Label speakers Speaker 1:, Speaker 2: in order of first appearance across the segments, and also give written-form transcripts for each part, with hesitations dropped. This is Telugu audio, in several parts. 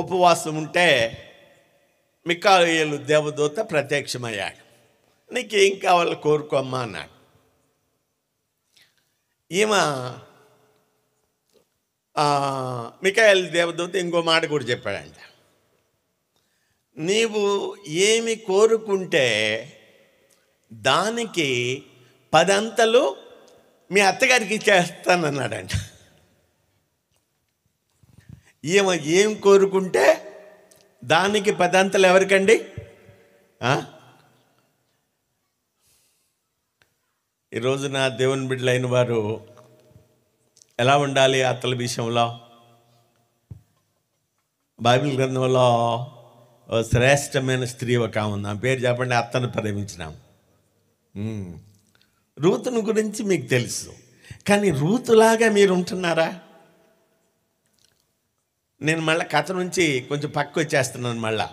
Speaker 1: ఉపవాసం ఉంటే మికాయేలు దేవదూత ప్రత్యక్షమయ్యాడు. నీకేం కావాలో కోరుకోమ్మా అన్నాడు. ఈమె మికాయేలు దేవదూత ఇంకో మాట కూడా చెప్పాడంట, నీవు ఏమి కోరుకుంటే దానికి 10 అంతలు మీ అత్తగారికి ఇచ్చేస్తానన్నాడంట. ఈమె ఏం కోరుకుంటే దానికి 10 అంతలు ఎవరికండి? ఈరోజు నా దేవుని బిడ్డలైన వారు ఎలా ఉండాలి అత్తల విషయంలో? బైబిల్ గ్రంథంలో శ్రేష్టమైన స్త్రీ ఒక ఉంది, ఆ పేరు చెప్పండి. అత్తను ప్రేమించినాం. రూతుని గురించి మీకు తెలుసు, కానీ రూతులాగా మీరు ఉంటున్నారా? నేను మళ్ళీ కథ నుంచి కొంచెం పక్క వచ్చేస్తున్నాను. మళ్ళా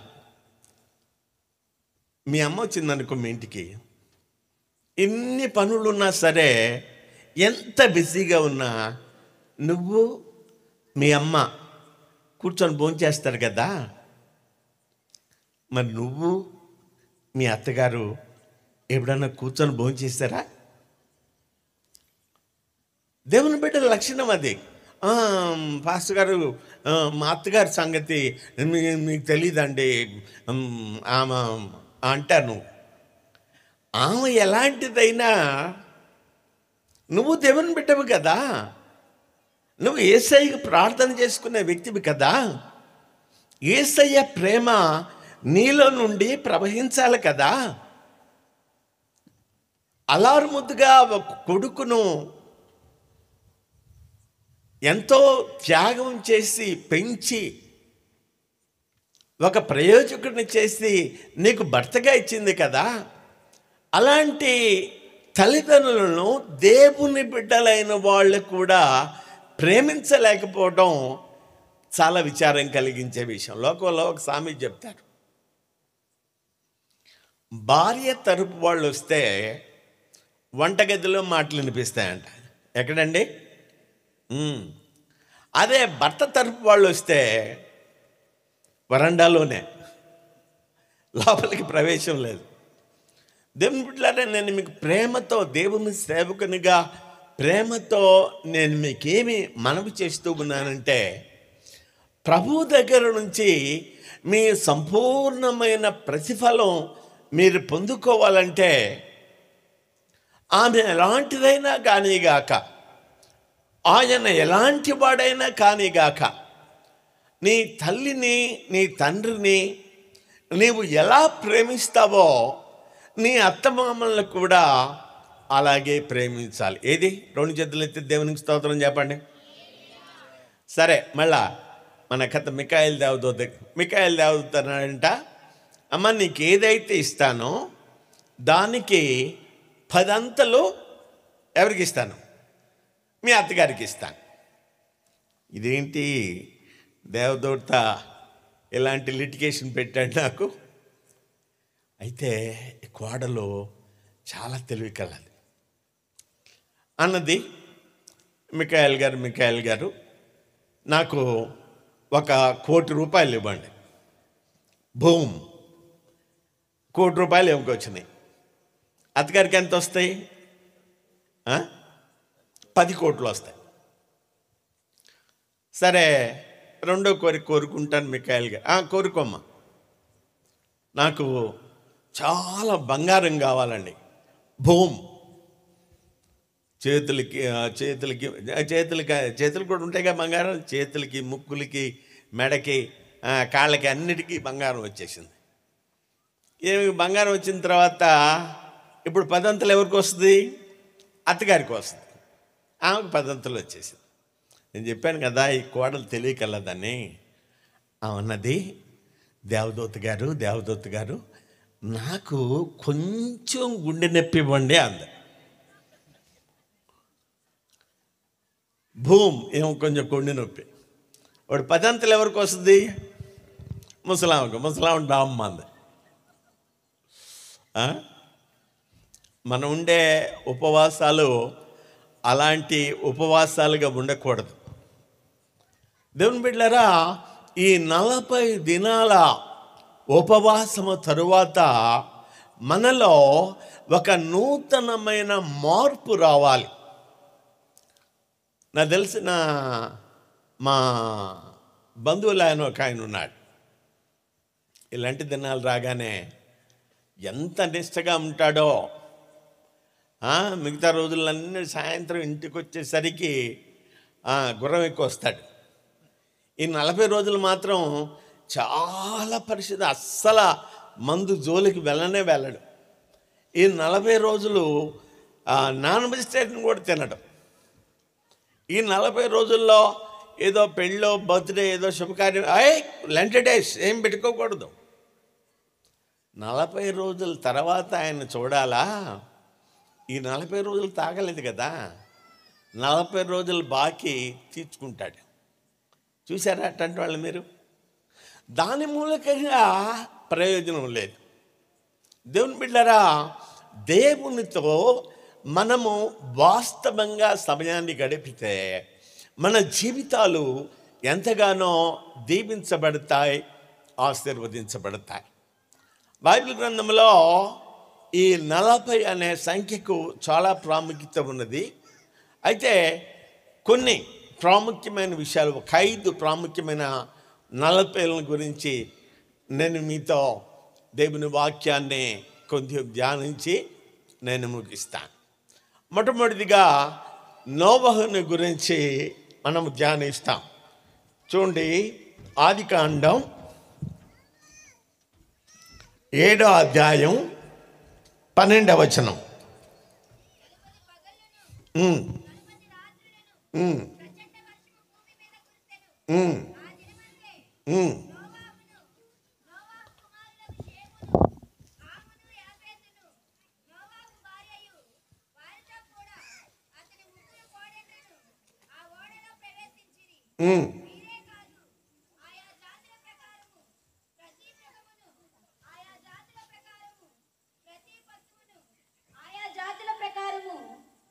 Speaker 1: మీ అమ్మ వచ్చిందనుకో మీ ఇంటికి, ఎన్ని పనులు ఉన్నా సరే, ఎంత బిజీగా ఉన్నా నువ్వు మీ అమ్మ కూర్చొని భోంచేస్తారు కదా, మరి నువ్వు మీ అత్తగారు ఎప్పుడన్నా కూర్చొని భోంచేస్తారా? దేవుని బిడ్డల లక్షణం అది. పాస్టర్ గారు, మా అత్తగారి సంగతి మీకు తెలియదండి ఆమె అంటాను. ఆమె ఎలాంటిదైనా నువ్వు దేవుని బిడ్డవు కదా, నువ్వు యేసయ్యకు ప్రార్థన చేసుకునే వ్యక్తివి కదా. యేసయ్య ప్రేమ నీలో నుండి ప్రవహించాలి కదా. అలారుముద్దుగా ఒక కొడుకును ఎంతో త్యాగం చేసి పెంచి ఒక ప్రయోజకుడిని చేసి నీకు భర్తగా ఇచ్చింది కదా. అలాంటి తల్లిదండ్రులను దేవుని బిడ్డలైన వాళ్ళు కూడా ప్రేమించలేకపోవడం చాలా విచారం కలిగించే విషయం. లోకంలో ఒక సామెత చెప్తారు, భార్య తరపు వాళ్ళు వస్తే వంటగదిలో మాటలు వినిపిస్తాయంట. ఎక్కడండి? అదే భర్త తరపు వాళ్ళు వస్తే వరండాలోనే, లోపలికి ప్రవేశం లేదు. దేవుని బిడ్డలారా, నేను మీకు ప్రేమతో, దేవుని సేవకునిగా ప్రేమతో నేను మీకేమి మనవి చేస్తూ ఉన్నానంటే, ప్రభు దగ్గర నుంచి మీ సంపూర్ణమైన ప్రతిఫలం మీరు పొందుకోవాలంటే ఆమె ఎలాంటిదైనా కానీగాక, ఆయన ఎలాంటి వాడైనా కానీగాక, నీ తల్లిని నీ తండ్రిని నీవు ఎలా ప్రేమిస్తావో నీ అత్తమామలను కూడా అలాగే ప్రేమించాలి. ఏది? 2 చేతులు ఎత్తి దేవునికి స్తోత్రం చెప్పండి. సరే, మళ్ళా మన కథ మికాయేలు దేవదూత అన్నాడంట, అమ్మ నీకు ఏదైతే ఇస్తానో దానికి 10 అంతలు ఎవరికి ఇస్తాను? మీ అత్తగారికి ఇస్తాను. ఇదేంటి దేవదూత ఇలాంటి లిటిగేషన్ పెట్టాడు నాకు. అయితే కోడలు చాలా తెలివి కలది. అన్నది, మికాయేలు గారు నాకు 1 కోటి రూపాయలు ఇవ్వండి. భూమ్, 1 కోటి రూపాయలు ఏమికొచ్చినాయి. అత్తగారికి ఎంత వస్తాయి? 10 కోట్లు వస్తాయి. సరే, 2వ కోరిక కోరుకుంటాను మికాయేలు గారు. కోరుకోమ్మా, నాకు చాలా బంగారం కావాలండి. భూమ్, చేతులకి కూడా ఉంటాయిగా బంగారం, చేతులకి, ముక్కులకి, మెడకి, కాళ్ళకి అన్నిటికీ బంగారం వచ్చేసింది. ఏమి బంగారం వచ్చిన తర్వాత ఇప్పుడు 10 అంతలు ఎవరికి వస్తుంది? అత్తగారికి వస్తుంది. ఆమెకు 10 అంతలు వచ్చేసింది. నేను చెప్పాను కదా ఈ కోడలు తెలియకలదని. అన్నది, దేవదూత గారు నాకు కొంచెం గుండె నొప్పి ఇవ్వండి అంది. భూమ్ ఏమో కొంచెం గుండె నొప్పి. వాడు 10 అంతలు ఎవరికి వస్తుంది? ముసలాం డామ్మ అంది. మనం ఉండే ఉపవాసాలు అలాంటి ఉపవాసాలుగా ఉండకూడదు. దేవుని బిడ్డలారా, ఈ 40 దినాల ఉపవాసము తరువాత మనలో ఒక నూతనమైన మార్పు రావాలి. నాకు తెలిసిన మా బంధువులు ఒక ఆయన ఉన్నాడు. ఇలాంటి దినాలు రాగానే ఎంత నిష్టగా ఉంటాడో, మిగతా రోజులన్నీ సాయంత్రం ఇంటికి వచ్చేసరికి గుర్రం ఎక్కువ వస్తాడు. ఈ 40 రోజులు మాత్రం చాలా పరిశుద్ధ, అస్సలు మందు జోలికి వెళ్ళడు. ఈ 40 రోజులు నాన్ వెజిటేరియన్ కూడా తినడం. ఈ 40 రోజుల్లో ఏదో పెళ్ళో బర్త్డే ఏదో శుభకార్యం లెంట్ డేస్ ఏం పెట్టుకోకూడదు. 40 రోజుల తర్వాత ఆయన చూడాలా, ఈ 40 రోజులు తాగలేదు కదా, 40 రోజులు బాకీ తీర్చుకుంటాడు. చూసారా అట్లాంటి వాళ్ళు మీరు? దాని మూలకంగా ప్రయోజనం లేదు. దేవుని బిడ్డలారా, దేవునితో మనము వాస్తవంగా సమయాన్ని గడిపితే మన జీవితాలు ఎంతగానో దీవించబడతాయి, ఆశీర్వదించబడతాయి. బైబిల్ గ్రంథంలో ఈ 40 అనే సంఖ్యకు చాలా ప్రాముఖ్యత ఉన్నది. అయితే కొన్ని ప్రాముఖ్యమైన విషయాలు, 5 ప్రాముఖ్యమైన 40 గురించి నేను మీతో దేవుని వాక్యాన్ని కొద్దిగా ధ్యానించి నేను ముగిస్తాను. మొట్టమొదటిగా నోవహుని గురించి మనం ధ్యానిస్తాం. చూడండి, ఆదికాండం 7వ అధ్యాయం 12వ వచనం.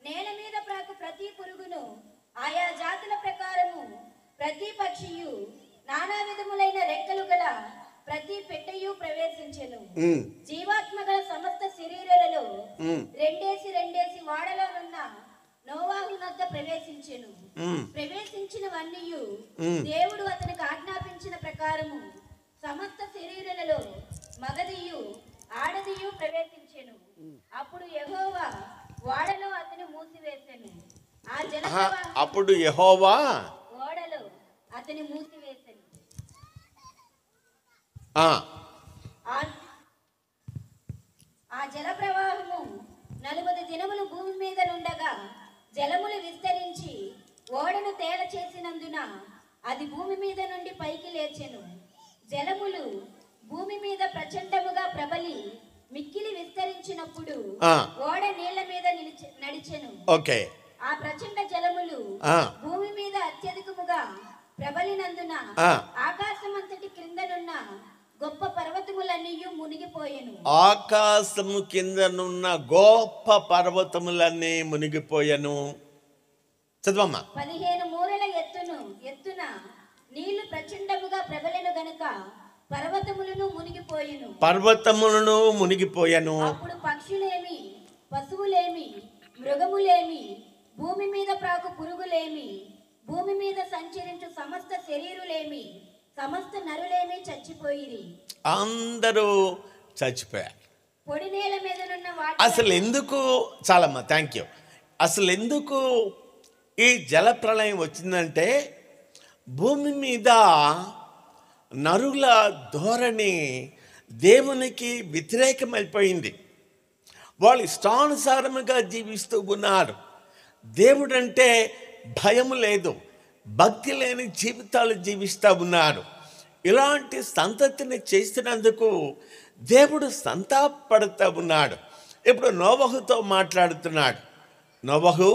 Speaker 2: నేల మీద ప్రాకు ప్రతి పురుగును, ఆయా జాతుల ప్రకారము ప్రతి పక్షియు, నానా విధములైన రెక్కలు గల ప్రతి పెట్టెయు ప్రవేశించెను. జీవాత్మ గల సమస్త శరీరాలలో రెండేసి వాడలోనున్న నోవాహు నద్ద ప్రవేశించెను. ప్రవేశించినవన్నీయు దేవుడు అతనికి ఆజ్ఞాపించిన ప్రకారము సమస్త శరీరాలలో మగదియు ఆడదియు ప్రవేశించెను. అప్పుడు యెహోవా ఓడలో అతని మూసివేసెను. ఆ జల
Speaker 1: అప్పుడు యెహోవా
Speaker 2: ఓడలో అతని మూసివేసెను. ఆ జల ప్రవాహము 40 దినములు భూమి మీద నుండగా జలములు విస్తరించి ఓడను తేల చేసినందున అది భూమి మీద నుండి పైకి లేచెను. జలములు భూమి మీద ప్రచండముగా ప్రబలి మిక్కిలి విస్తరించినప్పుడు ఓడ నీళ్ల మీద నడిచెను. ఆ ప్రచండ జలములు భూమి మీద అత్యధికముగా ప్రబలినందున ఆకాశమంతటి క్రిందనున్న గొప్ప పర్వతములన్నీ మునిగిపోయెను.
Speaker 1: ఆకాశము కిందనున్న గొప్ప పర్వతములన్నీ మునిగిపోయెను. చదవమ్మా.
Speaker 2: 15 మూరల ఎత్తున నీళ్లు ప్రచండముగా ప్రబలెను గనుక పర్వతములను మునిగిపోయెను. అప్పుడు పక్షులేమి, పశువులేమి, మృగములేమి, భూమి మీద ప్రాకు పురుగులేమి, భూమి మీద సంచరించు సమస్త శరీరులేమి, సమస్త నరులేమి చచ్చిపోయిరి.
Speaker 1: అందరూ చచ్చిపోయారు.
Speaker 2: పొడి నేల మీద
Speaker 1: అసలు ఎందుకు, చాలమ్మా, థ్యాంక్ యూ. అసలు ఎందుకు ఈ జల ప్రళయం వచ్చిందంటే భూమి మీద నరుల ధోరణి దేవునికి వ్యతిరేకమైపోయింది. వాళ్ళు ఇష్టానుసారముగా జీవిస్తూ ఉన్నారు. దేవుడంటే భయం లేదు, భక్తి లేని జీవితాలు జీవిస్తూ ఉన్నారు. ఇలాంటి సంతతిని చేసినందుకు దేవుడు సంతాపడుతూ ఉన్నాడు. ఇప్పుడు నోవహుతో మాట్లాడుతున్నాడు. నోవహు,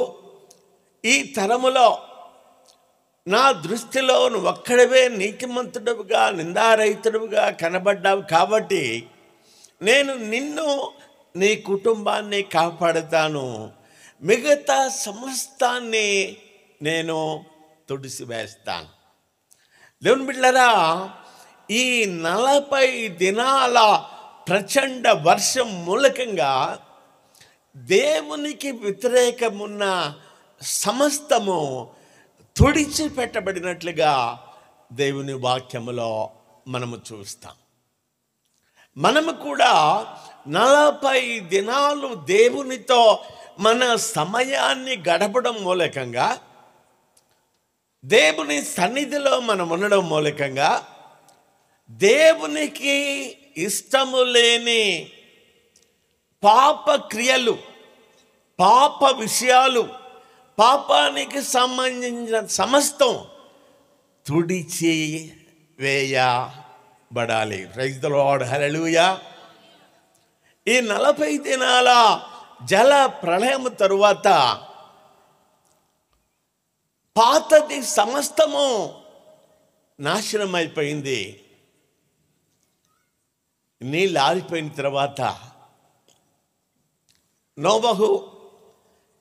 Speaker 1: ఈ తరములో నా దృష్టిలో నువ్వు ఒక్కడవే నీతిమంతుడుగా నిందారహితుడుగా కనబడ్డావు కాబట్టి నేను నిన్ను నీ కుటుంబాన్ని కాపాడుతాను, మిగతా సమస్తాన్ని నేను తుడిసివేస్తాను. దేవుని బిడ్డలారా, ఈ 40 దినాల ప్రచండ వర్షం మూలకంగా దేవునికి వ్యతిరేకమున్న సమస్తము తుడిచిపెట్టబడినట్లుగా దేవుని వాక్యములో మనము చూస్తాం. మనము కూడా 40 దినాలు దేవునితో మన సమయాన్ని గడపడం మూలకంగా, దేవుని సన్నిధిలో మనం ఉండడం మూలకంగా, దేవునికి ఇష్టము లేని పాప క్రియలు, పాప విషయాలు, పాపానికి సంబంధించిన సమస్తం తుడిచి వేయబడాలి. ప్రైజ్ ది లార్డ్, హల్లెలూయా. ఈ 40 దినాల జల ప్రళయం తరువాత పాతది సమస్తము నాశనం అయిపోయింది. నీళ్ళు ఆరిపోయిన తర్వాత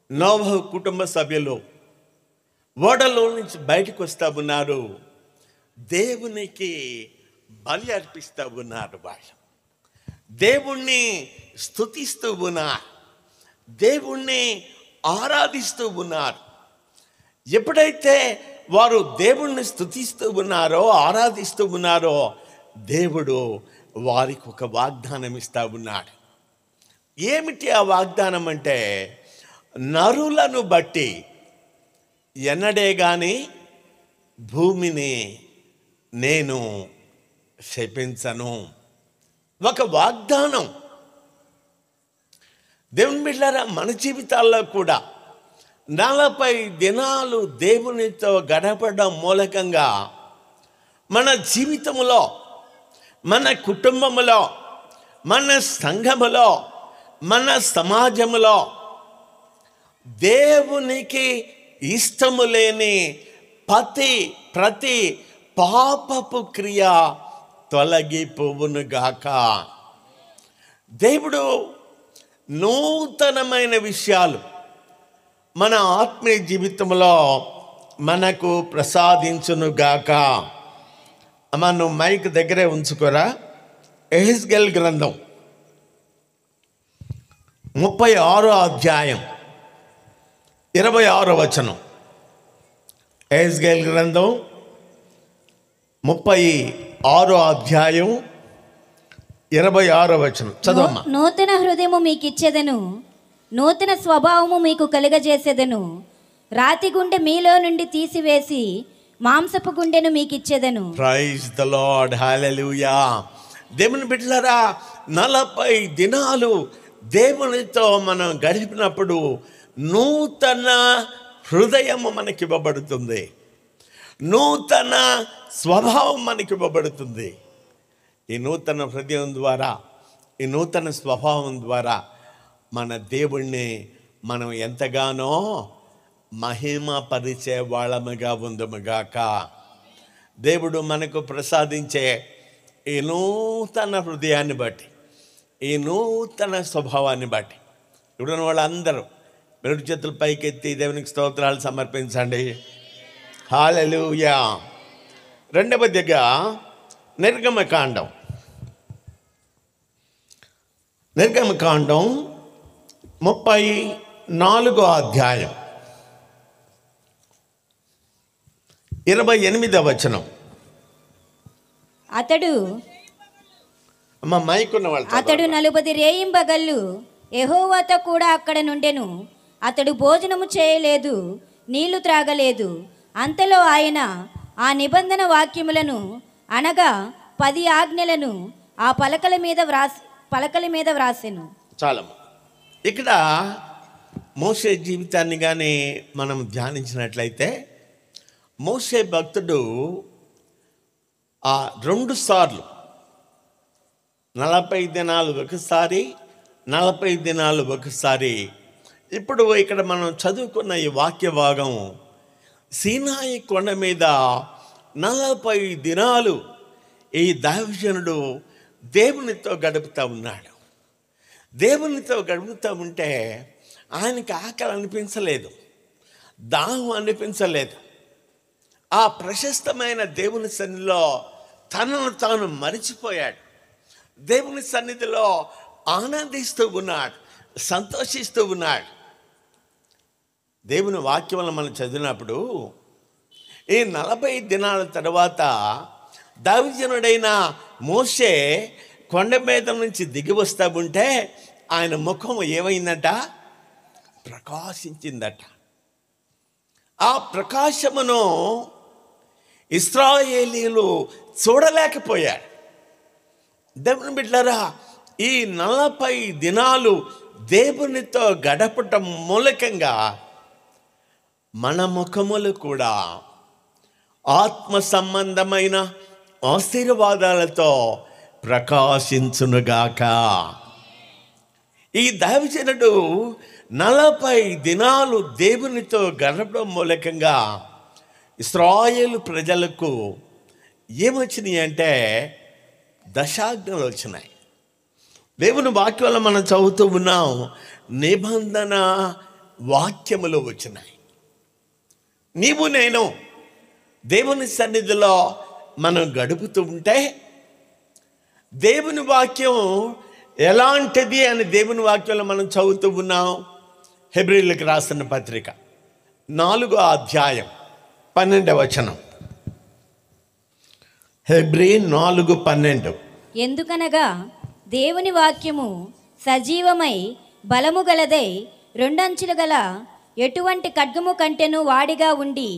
Speaker 1: నోవహు కుటుంబ సభ్యులు ఓడలో నుంచి బయటకు వస్తూ ఉన్నారు. దేవునికి బలి అర్పిస్తూ ఉన్నారు. వాళ్ళు దేవుణ్ణి స్తుతిస్తూ ఉన్నారు, దేవుణ్ణి ఆరాధిస్తూ ఉన్నారు. ఎప్పుడైతే వారు దేవుణ్ణి స్తుతిస్తూ ఉన్నారో, ఆరాధిస్తూ ఉన్నారో, దేవుడు వారికి ఒక వాగ్దానం ఇస్తూ ఉన్నాడు. ఏమిటి ఆ వాగ్దానం అంటే, నరులను బట్టి ఎన్నడే కానీ భూమిని నేను శపించను. ఒక వాగ్దానం. దేవుని బిడ్డలారా, మన జీవితాల్లో కూడా 40 దినాలు దేవునితో గడపడం మూలకంగా మన జీవితంలో, మన కుటుంబములో, మన సంఘములో, మన సమాజములో దేవునికి ఇష్టము లేని ప్రతి పాపపు క్రియ తొలగిపోవునుగాక. దేవుడు నూతనమైన విషయాలు మన ఆత్మీయ జీవితంలో మనకు ప్రసాదించునుగాక. అమ్మ, నువ్వు మైక్ దగ్గరే ఉంచుకోరా. ఎహెజ్కేలు గ్రంథం 36వ అధ్యాయం 26వ వచనం. ఎహెజ్కేలు గ్రంథం 36వ అధ్యాయం 26వ వచనం చదవమ్మా.
Speaker 2: నూతన హృదయము మీకు ఇచ్చేదను, నూతన స్వభావము మీకు కలుగజేసేదను. రాతి గుండె మీలో నుండి తీసివేసి మాంసపు గుండెను మీకు ఇచ్చేదను.
Speaker 1: ప్రైజ్ ద లార్డ్, హల్లెలూయా. దేవుని బిడ్డలారా, 40 దినాలు దేవునితో మనం గడిపినప్పుడు నూతన హృదయము మనకి ఇవ్వబడుతుంది, నూతన స్వభావం మనకి ఇవ్వబడుతుంది. ఈ నూతన హృదయం ద్వారా, ఈ నూతన స్వభావం ద్వారా మన దేవుణ్ణి మనం ఎంతగానో మహిమపరిచే వాళ్ళముగా ఉందముగాక. దేవుడు మనకు ప్రసాదించే ఈ నూతన హృదయాన్ని బట్టి, ఈ నూతన స్వభావాన్ని బట్టి ఇప్పుడున్న వాళ్ళందరూ రెండు చేతులు పైకెత్తి దేవునికి స్తోత్రాలు సమర్పించండి. హల్లెలూయా. రెండవదిగా నిర్గమకాండం 34వ అధ్యాయం 28వ వచనం.
Speaker 2: అతడు
Speaker 1: మైకున్న వాళ్ళు
Speaker 2: అతడు 40 రేయింబగళ్ళు యెహోవాతో కూడా అక్కడ నుండెను. అతడు భోజనము చేయలేదు, నీళ్లు త్రాగలేదు. అంతలో ఆయన ఆ నిబంధన వాక్యములను, అనగా 10 ఆజ్ఞలను ఆ పలకల మీద వ్రాసెను.
Speaker 1: చాలమ్మ. ఇక్కడ మోషే జీవితాన్ని కానీ మనం ధ్యానించినట్లయితే, మోషే భక్తుడు 2 సార్లు 40 దినాలు ఒకసారి, 40 దినాలు ఒకసారి. ఇప్పుడు ఇక్కడ మనం చదువుకున్న ఈ వాక్య భాగం సీనాయి కొండ మీద 40 దినాలు ఈ దైవజనుడు దేవునితో గడుపుతూ ఉన్నాడు. దేవునితో గడుపుతూ ఉంటే ఆయనకి ఆకలి అనిపించలేదు, దాహం అనిపించలేదు. ఆ ప్రశస్తమైన దేవుని సన్నిధిలో తనను తాను మరిచిపోయాడు. దేవుని సన్నిధిలో ఆనందిస్తూ ఉన్నాడు, సంతోషిస్తూ ఉన్నాడు. దేవుని వాక్యం మనం చదివినప్పుడు ఈ 40 దినాల తర్వాత దైవజనుడైన మోషే కొండ మీద నుంచి దిగి వస్తూ ఉంటే ఆయన ముఖం ఏమైందట? ప్రకాశించిందట. ఆ ప్రకాశమును ఇశ్రాయేలీయులు చూడలేకపోయారు. దేవుని బిడ్డలారా, ఈ 40 దినాలు దేవునితో గడపటం మూలకంగా మన ముఖములు కూడా ఆత్మ సంబంధమైన ఆశీర్వాదాలతో ప్రకాశించునుగాక. ఈ దైవజనుడు 40 దినాలు దేవునితో గడపడం మూలకంగా ఇశ్రాయేలు ప్రజలకు ఏమొచ్చినాయి అంటే దశాజ్ఞలు వచ్చినాయి. దేవుని వాక్యంలో మనం చదువుతూ ఉన్నాం, నిబంధన వాక్యములు వచ్చినాయి. నీవు నేను దేవుని సన్నిధిలో మనం గడుపుతూ ఉంటే దేవుని వాక్యం ఎలాంటిది అని దేవుని వాక్యంలో మనం చదువుతూ ఉన్నాం. హెబ్రీయులకు రాసిన పత్రిక 4వ అధ్యాయం 12వ వచనం. హెబ్రీ 4:12.
Speaker 2: ఎందుకనగా దేవుని వాక్యము సజీవమై బలము గలదై 2 అంచులు గల ఎటువంటి ఖడ్గము కంటెను వాడిగా ఉండి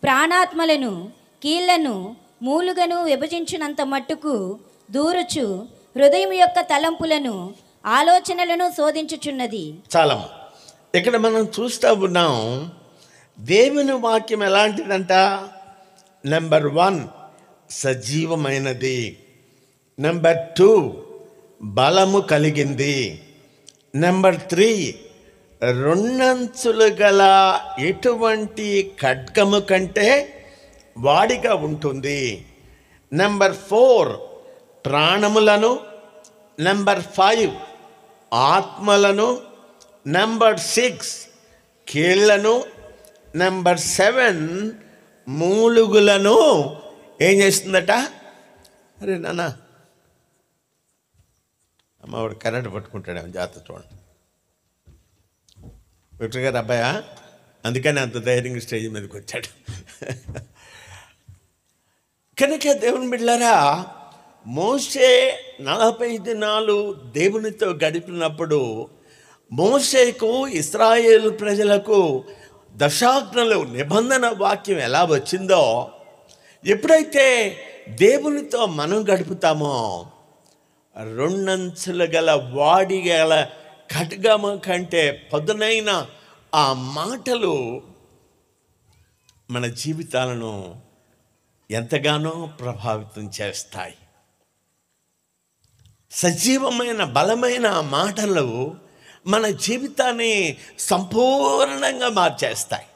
Speaker 2: ప్రాణాత్మలను కీళ్లను మూలుగను విభజించునంత మట్టుకు దూరుచు హృదయం యొక్క తలంపులను ఆలోచనలను శోధించుచున్నది.
Speaker 1: చాలమ్మ, ఇక్కడ మనం చూస్తూ ఉన్నాం దేవుని వాక్యం ఎలాంటిదంట? నెంబర్ 1 సజీవమైనది, నెంబర్ 2 బలము కలిగింది, నెంబర్ 3 2 అంచులు గల ఎటువంటి ఖడ్గము కంటే వాడిగా ఉంటుంది, నెంబర్ 4 ప్రాణములను, నెంబర్ 5 ఆత్మలను, నెంబర్ 6 కీళ్లను, నెంబర్ 7 మూలుగులను ఏం చేస్తుందట? అరే నాన్న, అమ్మవాడు కరెంట్ పట్టుకుంటాడేమో, జాగ్రత్త చూడండి. విక్టర్ గారు అబ్బాయా, అందుకని అంత ధైర్యంగా స్టేజ్ మీదకి వచ్చాడు. కనుక దేవుని బిడ్డలారా, మోషే 40 దినాలు దేవునితో గడిపినప్పుడు మోషేకు ఇశ్రాయేలు ప్రజలకు దశాజ్ఞలు నిబంధన వాక్యం ఎలా వచ్చిందో, ఎప్పుడైతే దేవునితో మనం గడుపుతామో 2 అంచులు గల వాడి గల ఖడ్గము కంటే పదునైన ఆ మాటలు మన జీవితాలను ఎంతగానో ప్రభావితం చేస్తాయి. సజీవమైన బలమైన మాటలు మన జీవితాన్ని సంపూర్ణంగా మార్చేస్తాయి.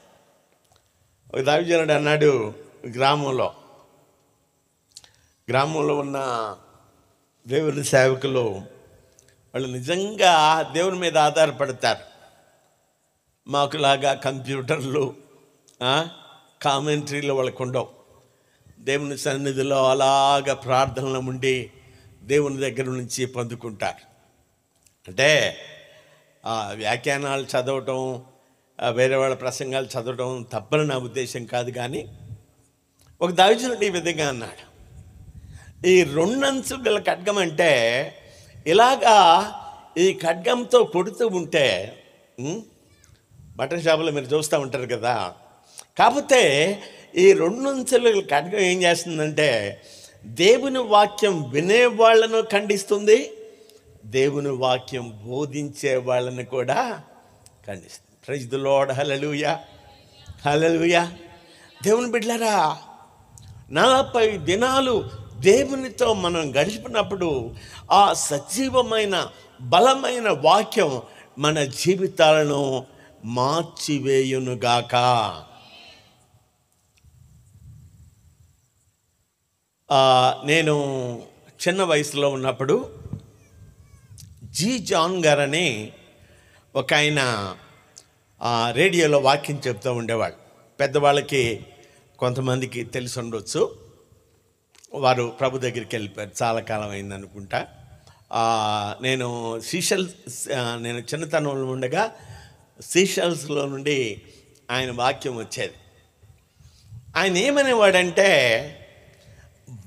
Speaker 1: ఒక దైవజనుడు అన్నాడు, గ్రామంలో ఉన్న దేవుని సేవకులు వాళ్ళు నిజంగా దేవుని మీద ఆధారపడతారు. మాకులాగా కంప్యూటర్లు కామెంటరీలు వాళ్ళకు ఉండవు. దేవుని సన్నిధిలో అలాగా ప్రార్థనలు ఉండి దేవుని దగ్గర నుంచి పొందుకుంటారు. అంటే వ్యాఖ్యానాలు చదవటం, వేరే వాళ్ళ ప్రసంగాలు చదవటం తప్పని నా ఉద్దేశం కాదు. కానీ ఒక దైవజనుడు ఈ విధంగా అన్నాడు, ఈ 2 అంచులు గల ఖడ్గం అంటే ఇలాగా ఈ ఖడ్గంతో కొడుతూ ఉంటే బట్టన్ షాపులో మీరు చూస్తూ ఉంటారు కదా. కాకపోతే ఈ 2 అంచుల ఖడ్గం ఏం చేస్తుందంటే దేవుని వాక్యం వినేవాళ్లను ఖండిస్తుంది, దేవుని వాక్యం బోధించే వాళ్ళని కూడా ఖండిస్తుంది. Praise the Lord. Hallelujah, hallelujah. దేవుని బిడ్డలారా, 40 దినాలు దేవునితో మనం గడిపినప్పుడు ఆ సజీవమైన బలమైన వాక్యం మన జీవితాలను మార్చివేయునుగాక. నేను చిన్న వయసులో ఉన్నప్పుడు జి జాన్ గారని ఒక ఆయన రేడియోలో వాక్యం చెప్తూ ఉండేవాళ్ళు. పెద్దవాళ్ళకి కొంతమందికి తెలిసి ఉండొచ్చు. వారు ప్రభు దగ్గరికి వెళ్ళిపోయారు, చాలా కాలం అయింది అనుకుంటా. నేను నేను చిన్నతనంలో ఉండగా సీషెల్స్లో నుండి ఆయన వాక్యం వచ్చేది. ఆయన ఏమనేవాడంటే,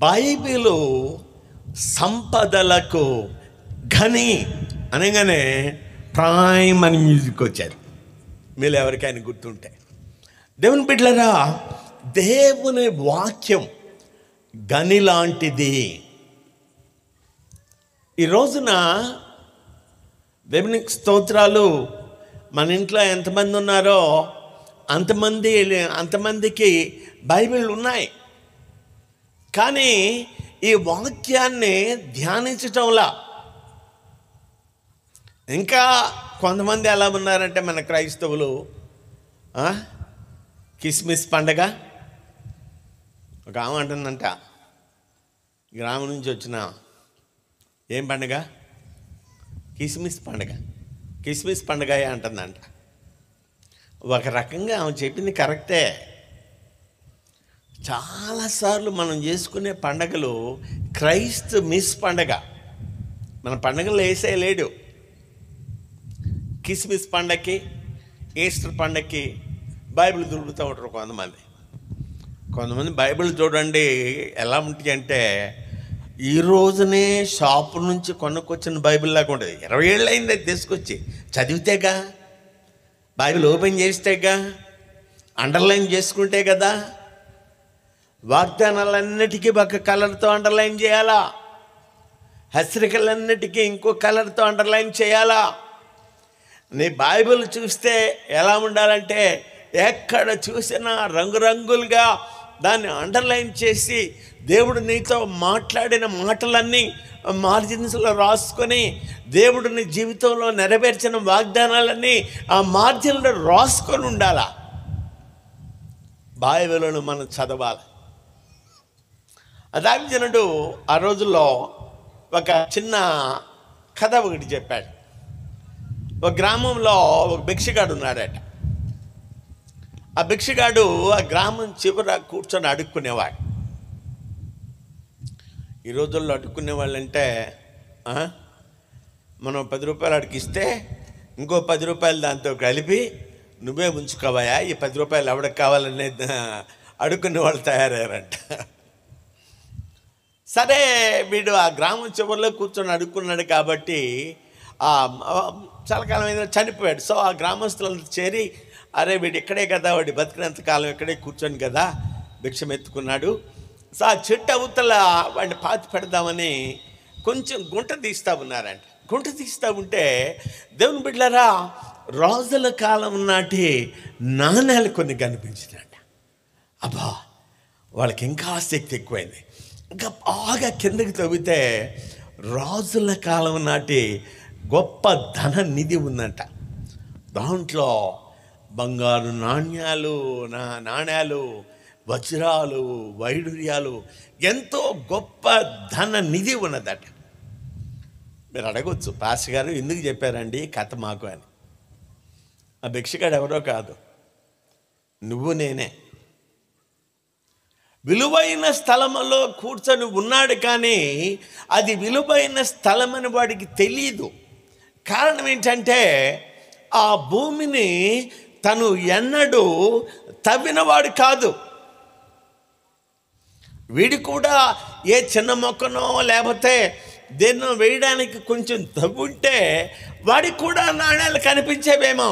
Speaker 1: బైబిలు సంపదలకు ఘని అనగానే ప్రైమ్ అని మ్యూజిక్ వచ్చేది. మీరు ఎవరికైనా గుర్తుంటే, దేవుని బిడ్డలారా, దేవుని వాక్యం గని లాంటిది. ఈ రోజున దేవునికి స్తోత్రాలు. మన ఇంట్లో ఎంతమంది ఉన్నారో అంతమందికి బైబిల్ ఉన్నాయి. కానీ ఈ వాక్యాన్ని ధ్యానించటంలా ఇంకా కొంతమంది ఎలా ఉన్నారంటే, మన క్రైస్తవులు కిస్మిస్ పండగ ఒక ఆమె అంటుందంట, గ్రామం నుంచి వచ్చిన ఏం పండగ? కిస్మిస్ పండగ. కిస్మిస్ పండగ అంటుందంట. ఒక రకంగా ఆమె చెప్పింది కరెక్టే. చాలాసార్లు మనం చేసుకునే పండగలు క్రైస్తమిస్ పండగ. మన పండగలు వేసేయలేడు. కిస్మిస్ పండగకి, ఈస్టర్ పండగకి బైబిల్ దొరుకుతూ ఉంటారు కొంతమంది బైబిల్ చూడండి ఎలా ఉంటాయి అంటే, ఈ రోజునే షాపు నుంచి కొనుక్కొచ్చిన బైబిల్ లాగా ఉంటుంది. 20 ఏళ్ళు అయింది అది తీసుకొచ్చి, చదివితేగా, బైబిల్ ఓపెన్ చేస్తేగా, అండర్లైన్ చేసుకుంటే కదా. వాగ్దానాలన్నిటికీ ఒక కలర్తో అండర్లైన్ చేయాలా, హెచ్చరికలన్నిటికీ ఇంకో కలర్తో అండర్లైన్ చేయాలా. నీ బైబిల్ చూస్తే ఎలా ఉండాలంటే, ఎక్కడ చూసినా రంగురంగులుగా దాన్ని అండర్లైన్ చేసి, దేవుడు నీతో మాట్లాడిన మాటలన్నీ మార్జిన్స్లో రాసుకొని, దేవుడు నీ జీవితంలో నెరవేర్చిన వాగ్దానాలన్నీ ఆ మార్జిన్లో రాసుకొని ఉండాలా. బైబిలును మనం చదవాలి. దావీదు ఆ రోజుల్లో ఒక చిన్న కథ ఒకటి చెప్పాడు. ఒక గ్రామంలో ఒక భిక్షగాడు ఉన్నాడట. ఆ భిక్షగాడు ఆ గ్రామం చివర కూర్చొని అడుక్కునేవాడు. ఈ రోజుల్లో అడుక్కునే వాళ్ళంటే, మనం 10 రూపాయలు అడిగిస్తే ఇంకో 10 రూపాయలు దాంతో కలిపి నువ్వే ఉంచుకోవాయా, ఈ 10 రూపాయలు ఎవరికి కావాలనే అడుక్కునే వాళ్ళు తయారయ్యారంట. సరే, వీడు ఆ గ్రామం చివరిలో కూర్చొని అడుక్కున్నాడు కాబట్టి చాలా కాలం అయినా చనిపోయాడు. సో ఆ గ్రామస్తులంతా చేరి, అరే వీడు ఇక్కడే కదా, వాడి బతికినంత కాలం ఇక్కడే కూర్చొని కదా భిక్షం ఎత్తుకున్నాడు, సో ఆ చెట్టు అవతల వాడిని పాతి పెడదామని కొంచెం గుంట తీస్తూ ఉన్నారంట. గుంట తీస్తూ ఉంటే, దేవుని బిడ్డలారా, రోజుల కాలం నాటి నాణ్యాలు కొన్ని కనిపించినట్ట. అబ్బా, వాళ్ళకి ఇంకా ఆసక్తి ఎక్కువైంది. ఇంకా బాగా కిందకి తవ్వితే రాజుల కాలం నాటి గొప్ప ధన నిధి ఉందంట. దాంట్లో బంగారు నాణ్యాలు, వజ్రాలు, వైడూర్యాలు, ఎంతో గొప్ప ధన నిధి ఉన్నదట. మీరు అడగవచ్చు, పాస్టర్ గారు ఎందుకు చెప్పారండి కథ మాకు అని. ఆ భిక్షగాడు ఎవరో కాదు, నువ్వు నేనే. విలువైన స్థలములో కూర్చొని ఉన్నాడు, కానీ అది విలువైన స్థలమని వాడికి తెలియదు. కారణం ఏంటంటే, ఆ భూమిని తను ఎన్నడూ తవ్వినవాడు కాదు. వీడి కూడా ఏ చిన్న మొక్కనో లేకపోతే దేన్నో వేయడానికి కొంచెం తవ్వుంటే వాడికి కూడా నాణ్యాలు కనిపించేవేమో.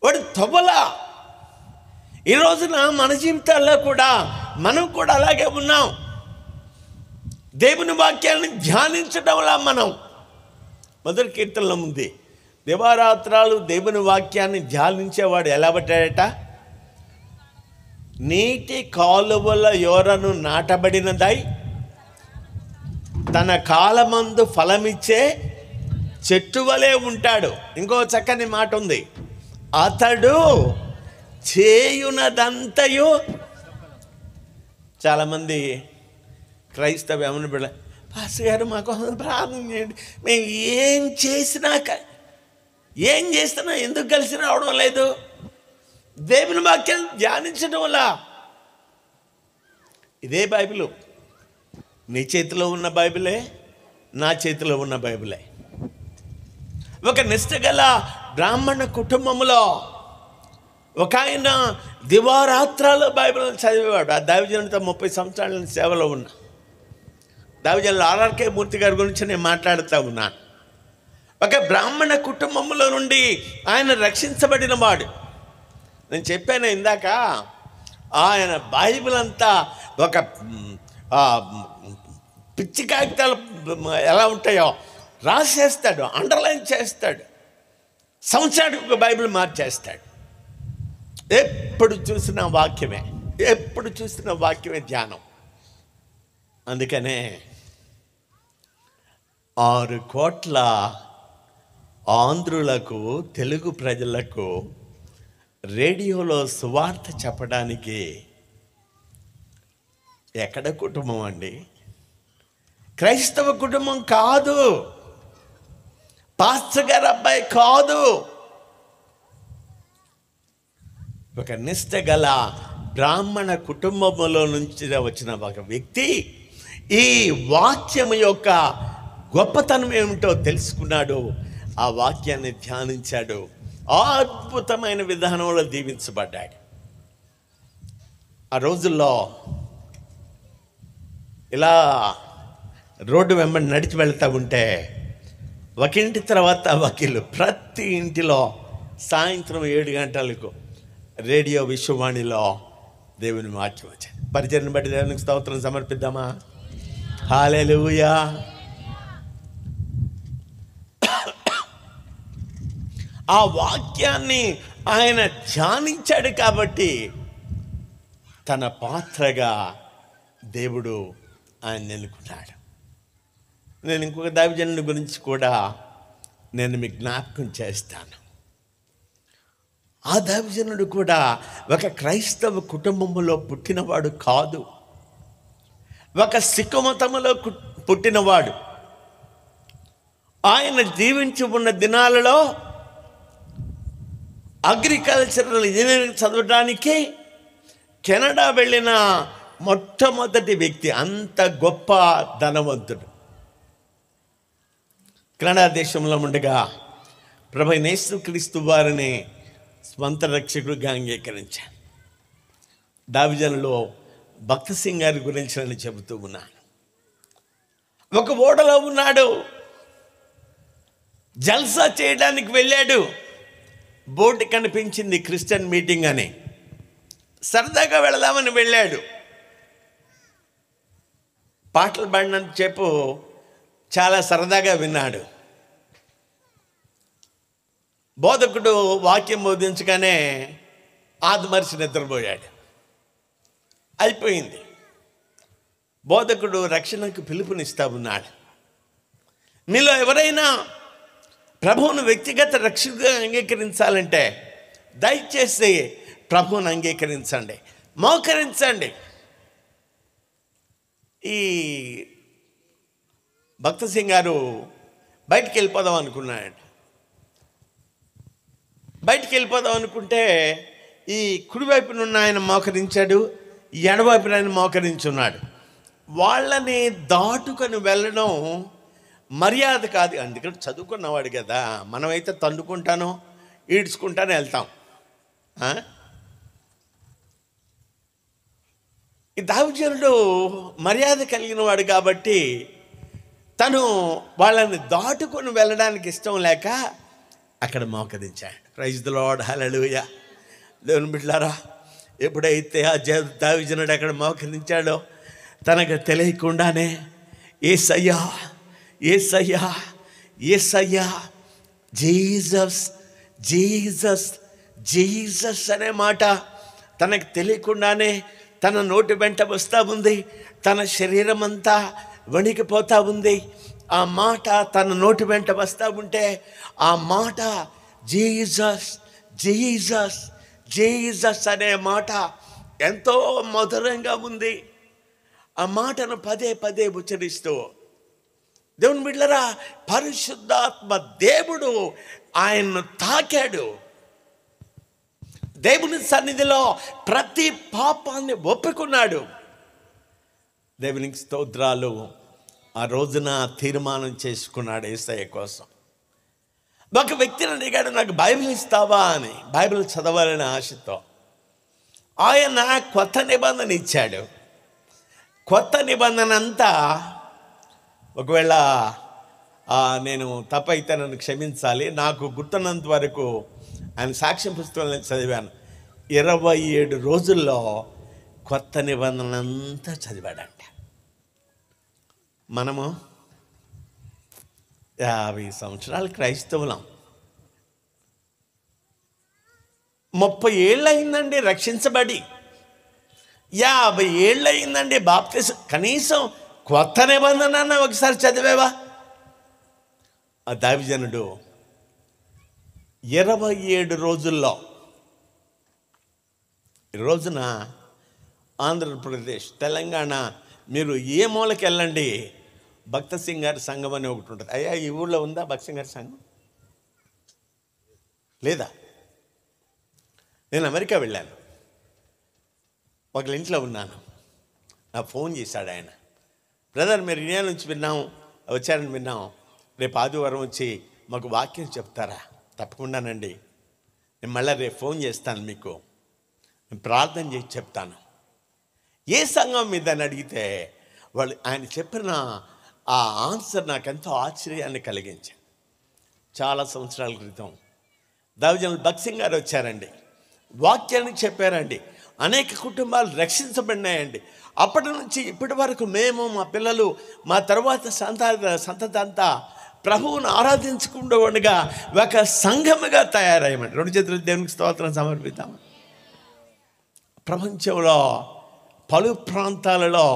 Speaker 1: వాడు తవ్వలా. ఈ రోజున మన జీవితాల్లో కూడా మనం కూడా అలాగే ఉన్నాం. దేవుని వాక్యాన్ని ధ్యానించడంలా మనం, మొదటి కీర్తనలో ఉంది, దివారాత్రాలు దేవుని వాక్యాన్ని ధ్యానించేవాడు ఎలా పట్టాడట, నీటి కాలువల యోరను నాటబడినదై తన కాలమందు ఫలమిచ్చే చెట్టు వలె ఉంటాడు. ఇంకో చక్కని మాట ఉంది, అతడు చేయునదంతయు. చాలామంది క్రైస్తవ ఏమని బిడ్డ, పాస్టర్ గారు మాకు ప్రార్థన చేయండి, మేము ఏం చేసినా ఎందుకు కలిసి రావడం లేదు? దేవుని వాక్యాన్ని ధ్యానించడం వల్ల. ఇదే బైబిలు నీ చేతిలో ఉన్న బైబిలే, నా చేతిలో ఉన్న బైబిలే. ఒక నిష్ఠ గల బ్రాహ్మణ కుటుంబంలో ఒక ఆయన దివారాత్రాలు బైబిల్ చదివేవాడు. ఆ దైవజనుడితో 30 సంవత్సరాల సేవలో ఉన్నా. దైవజనులు ఆర్ఆర్కే మూర్తి గారి గురించి నేను మాట్లాడుతూ ఉన్నాను. ఒక బ్రాహ్మణ కుటుంబంలో నుండి ఆయన రక్షించబడిన వాడు. నేను చెప్పాను ఇందాక, ఆయన బైబిల్ అంతా ఒక పిచ్చి కాగితాలు ఎలా ఉంటాయో రాసేస్తాడు, అండర్లైన్ చేస్తాడు, సంవత్సరానికి ఒక బైబిల్ మార్చేస్తాడు. ఎప్పుడు చూసిన వాక్యమే, ఎప్పుడు చూసిన వాక్యమే ధ్యానం. అందుకనే 6 కోట్ల ఆంధ్రులకు, తెలుగు ప్రజలకు రేడియోలో సువార్త చెప్పడానికి ఎక్కడ కుటుంబం అండి? క్రైస్తవ కుటుంబం కాదు, పాస్టర్ గారి అబ్బాయి కాదు. ఒక నిష్ఠ గల బ్రాహ్మణ కుటుంబంలో నుంచి వచ్చిన ఒక వ్యక్తి ఈ వాక్యం యొక్క గొప్పతనం ఏమిటో తెలుసుకున్నాడు. ఆ వాక్యాన్ని ధ్యానించాడు. అద్భుతమైన విధానంలో దీవించబడ్డాడు. ఆ రోజుల్లో ఇలా రోడ్డు వెంబడి నడిచి వెళ్తూ ఉంటే ఒక ఇంటి తర్వాత వకీలు, ప్రతి ఇంటిలో సాయంత్రం 7 గంటలకు రేడియో విశ్వవాణిలో దేవుని వాక్యం వచ్చాయి. పరిచయం బట్టి దేవునికి స్తోత్రం సమర్పిద్దామా? హల్లెలూయా. ఆ వాక్యాన్ని ఆయన ధ్యానించాడు కాబట్టి తన పాత్రగా దేవుడు ఆయన ఎన్నుకున్నాడు. నేను ఇంకొక దైవజనుని గురించి కూడా నేను మీకు జ్ఞాపకం చేస్తాను. ఆ దైవజనుడు కూడా ఒక క్రైస్తవ కుటుంబంలో పుట్టినవాడు కాదు, ఒక సిక్కు మతములో పుట్టినవాడు. ఆయన జీవించి ఉన్న దినాలలో అగ్రికల్చరల్ ఇంజనీరింగ్ చదవడానికి కెనడా వెళ్ళిన మొట్టమొదటి వ్యక్తి. అంత గొప్ప ధనవంతుడు. కెనడా దేశంలో ఉండగా ప్రభు యేసుక్రీస్తు వారిని స్వంత రక్షకుడిగా అంగీకరించాను. దావిజనులో భక్త సింగ్ గారి గురించి నేను చెబుతూ ఉన్నాను. ఒక ఓడలో ఉన్నాడు, జల్సా చేయడానికి వెళ్ళాడు. బోర్డు కనిపించింది క్రిస్టియన్ మీటింగ్ అని. సరదాగా వెళదామని వెళ్ళాడు. పాటలు పాడినంత సేపు చాలా సరదాగా విన్నాడు. బోధకుడు వాక్యం బోధించగానే ఆదిమరిచి నిద్రపోయాడు. అయిపోయింది. బోధకుడు రక్షణకు పిలుపునిస్తా ఉన్నాడు. మీలో ఎవరైనా ప్రభువును వ్యక్తిగత రక్షకుడిగా అంగీకరించాలంటే దయచేసి ప్రభువును అంగీకరించండి, మోకరించండి. ఈ భక్త సింగ్ గారు బయటికి వెళ్ళిపోదాం అనుకున్నాడు. బయటికి వెళ్ళిపోదాం అనుకుంటే ఈ కుడివైపునున్న ఆయన మోకరించాడు, ఈ ఎడవైపున ఆయన మోకరించున్నాడు. వాళ్ళని దాటుకొని వెళ్ళడం మర్యాద కాదు. అందుకని చదువుకున్నవాడు కదా, మనమైతే తండుకుంటానో ఈడ్చుకుంటానో వెళ్తాం. ఈ దావిజనుడు మర్యాద కలిగిన వాడు కాబట్టి తను వాళ్ళని దాటుకొని వెళ్ళడానికి ఇష్టం లేక అక్కడ మోకరించాడు. ప్రైజ్ ది లార్డ్, హల్లెలూయా. దేవుని బిడ్డలారా, ఎప్పుడైతే ఆ దావిజనుడు అక్కడ మోకరించాడో తనకు తెలియకుండానే యేసయ్యా యేసయ్యా యేసయ్యా జీసస్ జీసస్ జీసస్ అనే మాట తనకు తెలియకుండానే తన నోటి వెంట వస్తూ ఉంది. తన శరీరం అంతా వణికిపోతూ ఉంది. ఆ మాట తన నోటి వెంట వస్తూ ఉంటే ఆ మాట జీసస్ జీసస్ జీసస్ అనే మాట ఎంతో మధురంగా ఉంది. ఆ మాటను పదే పదే ఉచ్చరిస్తూ దేవుని బిడ్డలారా, పరిశుద్ధాత్మ దేవుడు ఆయన్ను తాకాడు. దేవుని సన్నిధిలో ప్రతి పాపాన్ని ఒప్పుకున్నాడు. దేవునికి స్తోత్రాలు. ఆ రోజున తీర్మానం చేసుకున్నాడు యేసయ్య కోసం. ఒక వ్యక్తిని అడిగాడు, నాకు బైబిల్ ఇస్తావా అని, బైబిల్ చదవాలని ఆశతో. ఆయన కొత్త నిబంధన ఇచ్చాడు. కొత్త నిబంధన అంతా, ఒకవేళ నేను తప్పైతే నన్ను క్షమించాలి, నాకు గుర్తున్నంత వరకు ఆయన సాక్ష్యం పుస్తకంలో చదివాను, 27 రోజుల్లో కొత్త నిబంధన అంతా చదివాడంట. మనము 50 సంవత్సరాలు క్రైస్తవులం. 30 ఏళ్ళు అయిందండి రక్షించబడి, 50 ఏళ్ళు అయిందండి బాప్తిసం. కనీసం కొత్త నిబంధన ఒకసారి చదివేవా? ఆ దైవజనుడు 27 రోజుల్లో, ఈ రోజున ఆంధ్రప్రదేశ్, తెలంగాణ, మీరు ఏ మూలకి వెళ్ళండి, భక్త సింగ్ గారి సంఘం అని ఒకటి ఉంటుంది. అయ్యా, ఈ ఊళ్ళో ఉందా భక్త సింగ్ గారి సంఘం? లేదా? నేను అమెరికా వెళ్ళాను, ఒకళ్ళ ఇంట్లో ఉన్నాను. నాకు ఫోన్ చేశాడు ఆయన, బ్రదర్ మీరు ఇండియా నుంచి వచ్చారని విన్నాం, రేపు ఆదివారం వచ్చి మాకు వాక్యం చెప్తారా? తప్పకుండానండి, నేను మళ్ళీ రేపు ఫోన్ చేస్తాను, మీకు నేను ప్రార్థన చేసి చెప్తాను. ఏ సంఘం మీద అని అడిగితే ఆయన చెప్పిన ఆ ఆన్సర్ నాకెంతో ఆశ్చర్యాన్ని కలిగించాను. చాలా సంవత్సరాల క్రితం దైవజనులు భక్త్ సింగ్ గారు వచ్చారండి, వాక్యాన్ని చెప్పారండి, అనేక కుటుంబాలు రక్షించబడినాయండి. అప్పటి నుంచి ఇప్పటి వరకు మేము, మా పిల్లలు, మా తర్వాత సంతతి అంతా ప్రభువును ఆరాధించుకుంటూ ఉండగా ఒక సంఘముగా తయారయ్యామండి. 2 చేతులు దేవునికి స్తోత్రం సమర్పిద్దాం. ప్రపంచంలో పలు ప్రాంతాలలో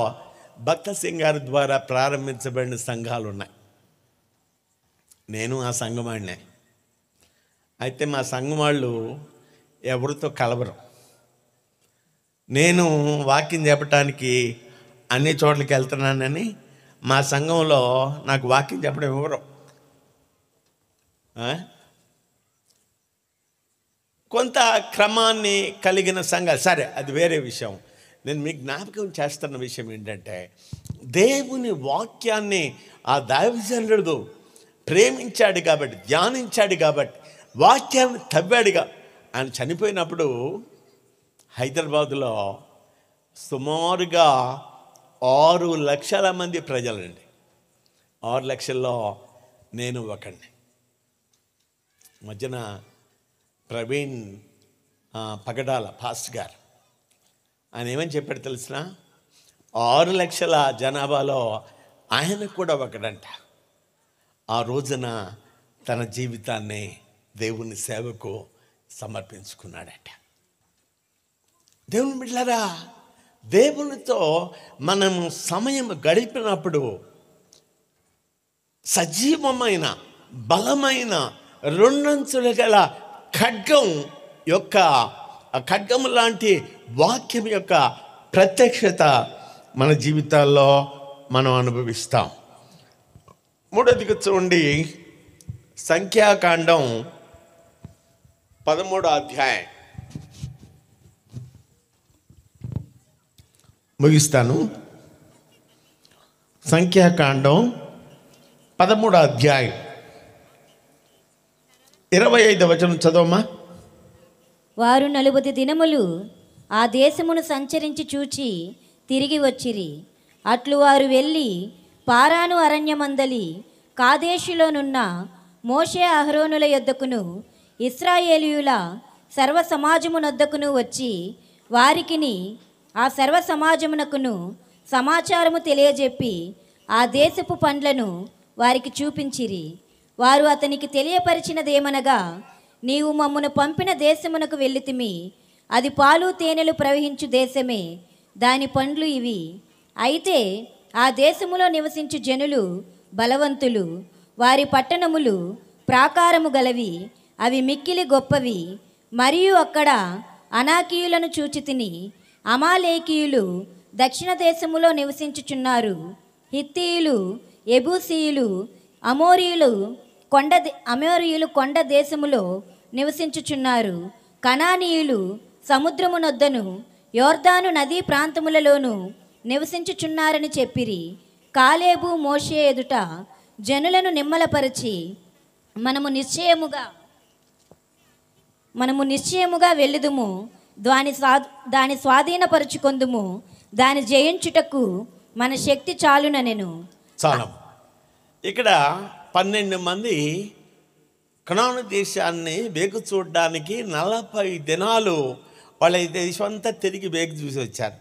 Speaker 1: భక్త సింగ్ గారి ద్వారా ప్రారంభించబడిన సంఘాలు ఉన్నాయి. నేను ఆ సంఘం వాడినే. అయితే మా సంఘం వాళ్ళు ఎవరితో కలవరు. నేను వాక్యం చెప్పడానికి అన్ని చోట్లకి వెళ్తున్నానని మా సంఘంలో నాకు వాక్యం చెప్పడం ఎవరు. కొంత క్రమాన్ని కలిగిన సంఘాలు, సరే అది వేరే విషయం. నేను మీకు జ్ఞాపకం చేస్తున్న విషయం ఏంటంటే, దేవుని వాక్యాన్ని ఆ దైవజనుడు ప్రేమించాడు కాబట్టి, ధ్యానించాడు కాబట్టి, వాక్యాన్ని తవ్వాడుగా. ఆయన చనిపోయినప్పుడు హైదరాబాదులో సుమారుగా 6 లక్షల మంది ప్రజలండి. 6 లక్షల్లో నేను ఒకడిని. మధ్యన ప్రవీణ్ పగడాల పాస్టర్ గారు, ఆయన ఏమని చెప్పాడు తెలిసిన, 6 లక్షల జనాభాలో ఆయన కూడా ఒకడంట. ఆ రోజున తన జీవితాన్ని దేవుని సేవకు సమర్పించుకున్నాడట. దేవుని బిడ్డలారా, దేవునితో మనం సమయం గడిపినప్పుడు సజీవమైన బలమైన 2 అంచుల గల ఖడ్గం యొక్క, ఖడ్గం లాంటి వాక్యం యొక్క ప్రత్యక్షత మన జీవితాల్లో మనం అనుభవిస్తాం. 3వ చూడండి, సంఖ్యాకాండం 13వ అధ్యాయం ముగిస్తాను. సంఖ్యాకాండం 13వ అధ్యాయం 25వ వచనం చదవమ్మా.
Speaker 2: వారు 40 దినములు ఆ దేశమును సంచరించి చూచి తిరిగి వచ్చిరి. అట్లు వారు వెళ్ళి పారాను అరణ్యమందలి కాదేశులోనున్న మోషే అహరోనుల యొద్దకును ఇశ్రాయేలీయుల సర్వ సమాజమునొద్దకును వచ్చి వారికిని ఆ సర్వ సమాజమునకును సమాచారము తెలియజెప్పి ఆ దేశపు పండ్లను వారికి చూపించిరి. వారు అతనికి తెలియపరిచినదేమనగా, నీవు మమ్మను పంపిన దేశమునకు వెళ్ళితిమి, అది పాలు తేనెలు ప్రవహించు దేశమే, దాని పండ్లు ఇవి. అయితే ఆ దేశములో నివసించు జనులు బలవంతులు, వారి పట్టణములు ప్రాకారము గలవి, అవి మిక్కిలి గొప్పవి. మరియు అక్కడ అనాకీయులను చూచితిని. అమాలేకీయులు దక్షిణ దేశములో నివసించుచున్నారు. హిత్తీయులు, ఎబూసీయులు, అమోరీయులు కొండ దేశములో నివసించుచున్నారు. కనానీయులు సముద్రమునొద్దను యోర్దాను నదీ ప్రాంతములలోనూ నివసించుచున్నారని చెప్పిరి. కాలేబు మోషే ఎదుట జనులను నిమ్మలపరిచి మనము నిశ్చయముగా వెళ్ళుదుము, దాని స్వాధీనపరుచుకొందుము, దాని జయించుటకు మన శక్తి చాలుననెను.
Speaker 1: చాలా. ఇక్కడ 12 మంది కనాను దేశాన్ని వేగు చూడడానికి 40 దినాలు వాళ్ళ దేశం అంతా తిరిగి వేగు చూసి వచ్చారు.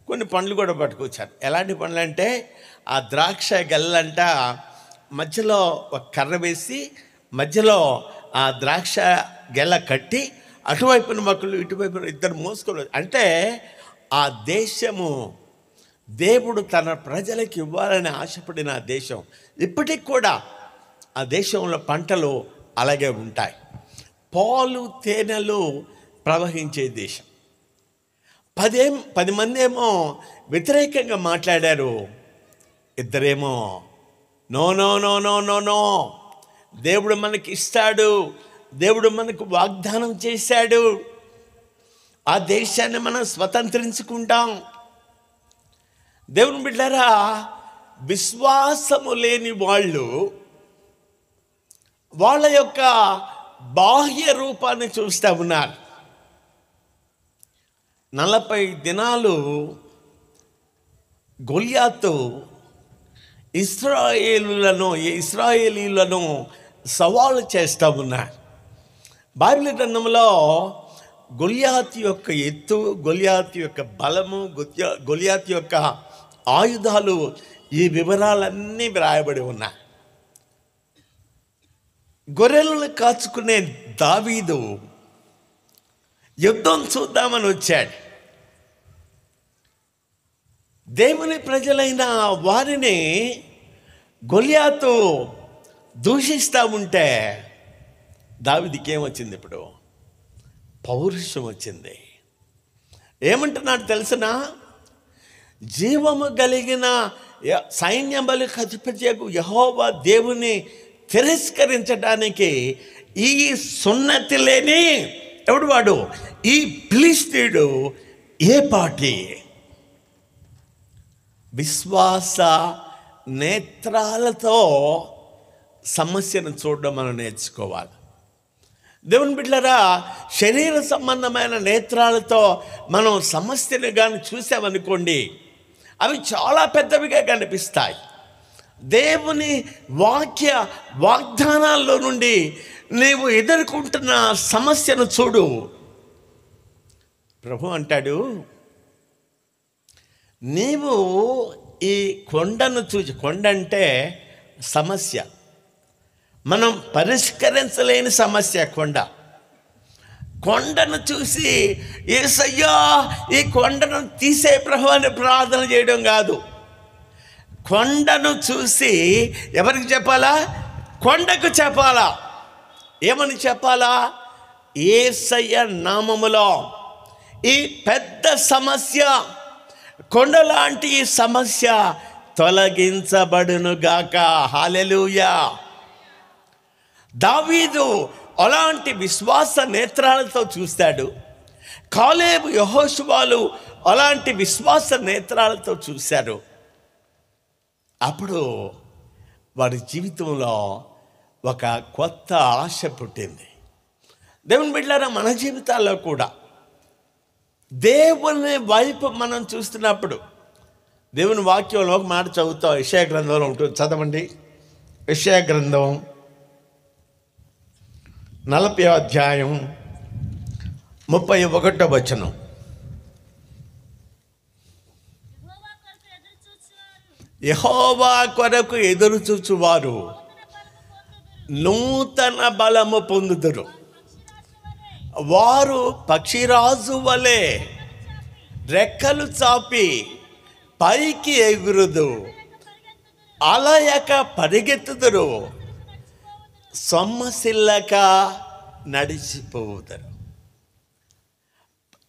Speaker 1: కొన్ని పండ్లు కూడా పట్టుకొచ్చారు. ఎలాంటి పండ్లు అంటే ఆ ద్రాక్ష గెల్లంట మధ్యలో ఒక కర్ర వేసి మధ్యలో ఆ ద్రాక్ష గెల కట్టి అటువైపున మొక్కలు ఇటువైపున ఇద్దరు మోసుకొని, అంటే ఆ దేశము దేవుడు తన ప్రజలకు ఇవ్వాలని ఆశపడిన ఆ దేశం. ఇప్పటికి కూడా ఆ దేశంలో పంటలు అలాగే ఉంటాయి. పాలు తేనెలు ప్రవహించే దేశం. 10 మంది ఏమో వ్యతిరేకంగా మాట్లాడారు, ఇద్దరేమో no no no no no no, దేవుడు మనకి ఇస్తాడు, దేవుడు మనకు వాగ్దానం చేశాడు, ఆ దేశాన్ని మనం స్వతంత్రించుకుంటాం. దేవుని బిడ్డలారా, విశ్వాసము లేని వాళ్ళు వాళ్ళ యొక్క బాహ్య రూపాన్ని చూస్తూ ఉన్నారు. 40 దినాలు గొల్యాతు ఇశ్రాయేలీలను సవాలు చేస్తూ ఉన్నారు. బైబిల్ గ్రంథంలో గొల్యాతు యొక్క ఎత్తు, గొల్యాతు యొక్క బలము, గొల్యాతు యొక్క ఆయుధాలు, ఈ వివరాలన్నీ వ్రాయబడి ఉన్నాయి. గొర్రెలను కాచుకునే దావీదు యుద్ధం చూద్దామని వచ్చాడు. దేవుని ప్రజలైన వారిని గొల్యాతు దూషిస్తూ ఉంటే దావీదుకి ఏమొచ్చింది? ఇప్పుడు పౌరుషం వచ్చింది. ఏమంటున్నాడు తెలుసునా? జీవము కలిగిన సైన్య బలికి అధిపత్యకు యెహోవా దేవుని తిరస్కరించడానికి ఈ సున్నతి లేని ఎవడు వాడు, ఈ ఫిలిష్తీయుడు ఏ పార్టీ? విశ్వాస నేత్రాలతో సమస్యను చూడడం మనం నేర్చుకోవాలి. దేవుని బిడ్డలారా, శరీర సంబంధమైన నేత్రాలతో మనం సమస్యను కానీ చూసామనుకోండి, అవి చాలా పెద్దవిగా కనిపిస్తాయి. దేవుని వాగ్దానాల్లో నుండి నీవు ఎదుర్కొంటున్న సమస్యను చూడు. ప్రభు అంటాడు, నీవు ఈ కొండను చూసి, కొండ అంటే సమస్య, మనం పరిష్కరించలేని సమస్య కొండను చూసి యేసయ్యా ఈ కొండను తీసే ప్రభు అని ప్రార్థన చేయడం కాదు. కొండను చూసి ఎవరికి చెప్పాలా? కొండకు చెప్పాలా. ఏమని చెప్పాలా? యేసయ్య నామములో ఈ పెద్ద సమస్య, కొండలాంటి ఈ సమస్య తొలగించబడునుగాక. హల్లెలూయా. దావీదు అలాంటి విశ్వాస నేత్రాలతో చూస్తాడు. కాలేబు, యెహోషువాలు అలాంటి విశ్వాస నేత్రాలతో చూశారు. అప్పుడు వారి జీవితంలో ఒక కొత్త ఆశ పుట్టింది. దేవుని బిడ్డలారా, మన జీవితాల్లో కూడా దేవుని వైపు మనం చూస్తున్నప్పుడు, దేవుని వాక్యంలో ఒక మాట చదువుతాం. యెషయా గ్రంథంలో ఉంటుంది, చదవండి. యెషయా గ్రంథం 40వ అధ్యాయం 31వ వచనం. యెహోవా కొరకు ఎదురు చూచువారు నూతన బలము పొందుదురు. వారు పక్షిరాజు వలె రెక్కలు చాపి పైకి ఎగురుదు, అలయక పరిగెత్తుదురు, సొమ్మసిల్లక నడిచిపోవుతారు.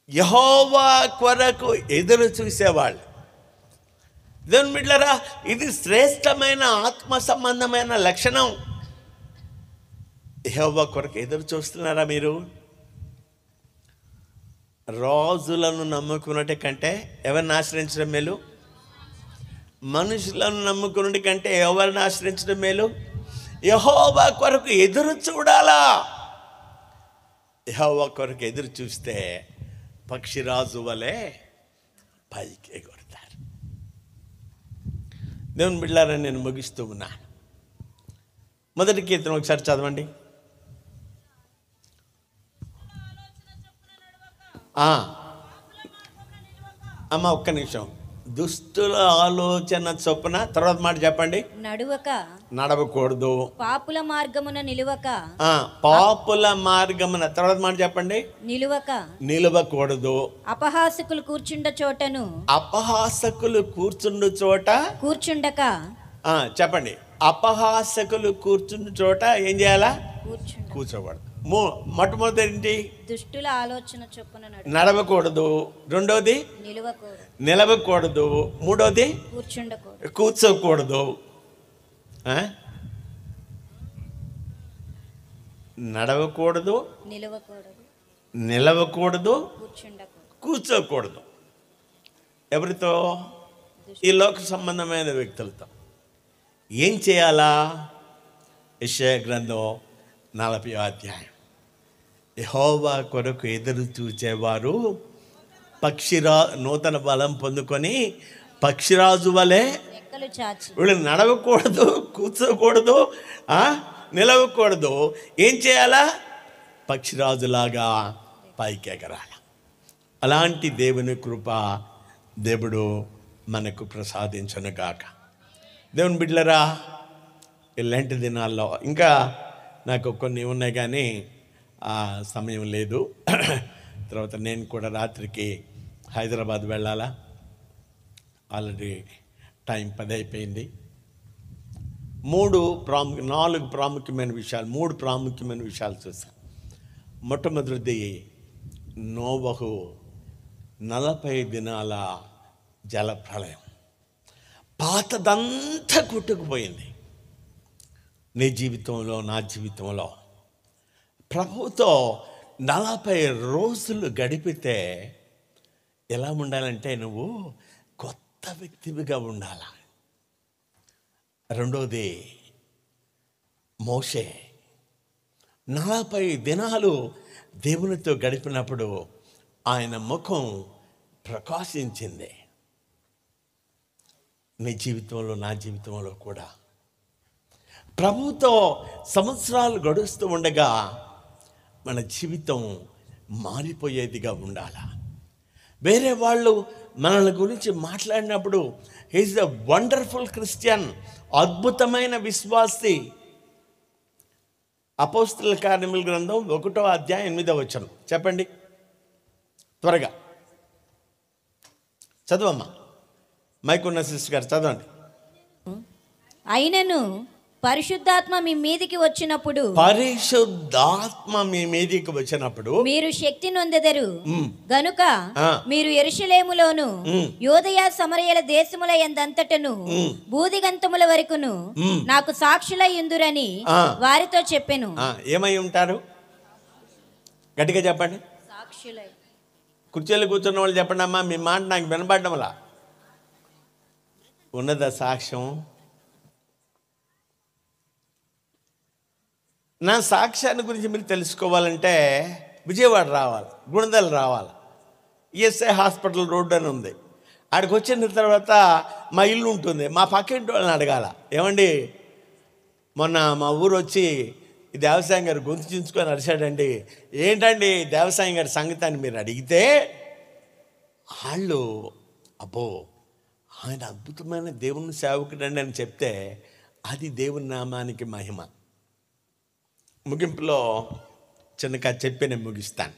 Speaker 1: యెహోవా కొరకు ఎదురు చూసేవాళ్ళు. దేవుని బిడ్డలారా, ఇది శ్రేష్టమైన ఆత్మ సంబంధమైన లక్షణం. యెహోవా కొరకు ఎదురు చూస్తున్నారా మీరు? రాజులను నమ్ముకున్నట్టు కంటే ఎవరిని ఆశ్రయించడం మేలు? మనుషులను నమ్ముకున్నట్టు కంటే ఎవరిని ఆశ్రయించడం మేలు? యెహోవా కొరకు ఎదురు చూడాలా. యెహోవా కొరకు ఎదురు చూస్తే పక్షిరాజు వలె పైకి ఎగురుతారు. దేవుని బిడ్డలారని నేను ముగిస్తూ ఉన్నాను. మొదటి కీర్తన ఒకసారి చదవండి. అమ్మ ఒక్క నిమిషం. దుష్టుల ఆలోచన చొప్పున, తర్వాత మాట చెప్పండి. నడవకూడదు.
Speaker 2: పాపుల మార్గమున నిలువక.
Speaker 1: పాపుల మార్గమున, తర్వాత మాట చెప్పండి. నిలువకూడదు.
Speaker 2: అపహాసకులు కూర్చుండ చోటను.
Speaker 1: అపహాసకులు కూర్చుండు చోట
Speaker 2: కూర్చుండక.
Speaker 1: చెప్పండి. అపహాసకులు కూర్చుండు చోట ఏం చేయాలా? కూర్చోకూడదు. మొట్టమొదటి ఏంటి?
Speaker 2: దుష్టుల ఆలోచన చొప్పున
Speaker 1: నడవకూడదు. రెండోది నిలవకూడదు. మూడోది కూర్చోకూడదు. నడవకూడదు, నిలవకూడదు, కూర్చోకూడదు. ఎవరితో? ఈ లోక సంబంధమైన వ్యక్తులతో. ఏం చేయాలా? యెషయా గ్రంథం 40వ అధ్యాయం. యెహోవా కొరకు ఎదురు చూచేవారు నూతన బలం పొందుకొని పక్షిరాజు వలె వీళ్ళు నడవకూడదు, కూర్చోకూడదు, నిలవకూడదు. ఏం చేయాలా? పక్షిరాజులాగా పైకి ఎగరాలి. అలాంటి దేవుని కృప దేవుడు మనకు ప్రసాదించునుగాక. దేవుని బిడ్డలారా, ఇలాంటి దినాల్లో ఇంకా నాకు కొన్ని ఉన్నాయి కానీ సమయం లేదు. తర్వాత నేను కూడా రాత్రికి హైదరాబాద్ వెళ్ళాలా. ఆల్రెడీ టైం 10 అయిపోయింది. 3 ప్రాముఖ్యమైన విషయాలు చూసాను. మొట్టమొదటిది, నోవహు 40 దినాల జలప్రళయం. పాతదంతా కొట్టుకుపోయింది. నీ జీవితంలో, నా జీవితంలో ప్రభువుతో 40 రోజులు గడిపితే ఎలా ఉండాలంటే నువ్వు కొత్త వ్యక్తివిగా ఉండాలి. రెండోది, మోషే 40 దినాలు దేవునితో గడిపినప్పుడు ఆయన ముఖం ప్రకాశించింది. నీ జీవితంలో, నా జీవితంలో కూడా ప్రభువుతో సంవత్సరాలు గడుస్తూ ఉండగా మన జీవితం మారిపోయేదిగా ఉండాలి. వేరే వాళ్ళు మనల్ని గురించి మాట్లాడినప్పుడు హీఈస్ ఎ వండర్ఫుల్ క్రిస్టియన్, అద్భుతమైన విశ్వాసి. అపోస్తలుల కార్యముల గ్రంథం 1వ అధ్యాయం 8వ వచనం చెప్పండి త్వరగా. చదవమ్మా, మైకున్న సిస్టర్ గారు చదవండి.
Speaker 2: అయినను పరిశుద్ధాత్మ మీ మీదికి వచ్చినప్పుడు మీరు శక్తి నొందెదరు గనుక మీరు యెరూషలేములోను యోదయ సమరయల దేశముల యందంతటను బూదిగంతముల వరకును నాకు సాక్షులై ఉందురని వారితో చెప్పెను.
Speaker 1: ఏమై ఉంటారు? గట్టిగా చెప్పండి.
Speaker 2: సాక్షులై.
Speaker 1: కుర్చీలు కూర్చున్న వాళ్ళు చెప్పండి అమ్మా, మీ మాట నాకు వినబడ్డంలా ఉన్నదా సాక్ష్యం? నా సాక్ష్యాన్ని గురించి మీరు తెలుసుకోవాలంటే విజయవాడ రావాలి, గుణదల రావాలి. ఈఎస్ఐ హాస్పిటల్ రోడ్డు అని ఉంది. ఆడికి వచ్చిన తర్వాత మా ఇల్లు ఉంటుంది. మా పక్కింటి వాళ్ళని అడగాల, ఏమండి మొన్న మా ఊరు వచ్చి ఈ దేవసాయం గారు గొంతు చించుకొని అరిశాడండి, ఏంటండి దేవసాయం గారి సంగతాన్ని మీరు అడిగితే వాళ్ళు అబ్బో ఆయన అద్భుతమైన దేవుని సేవకుడండి అని చెప్తే అది దేవుని నామానికి మహిమ. ముగింపులో చిన్నగా చెప్పి నేను ముగిస్తాను.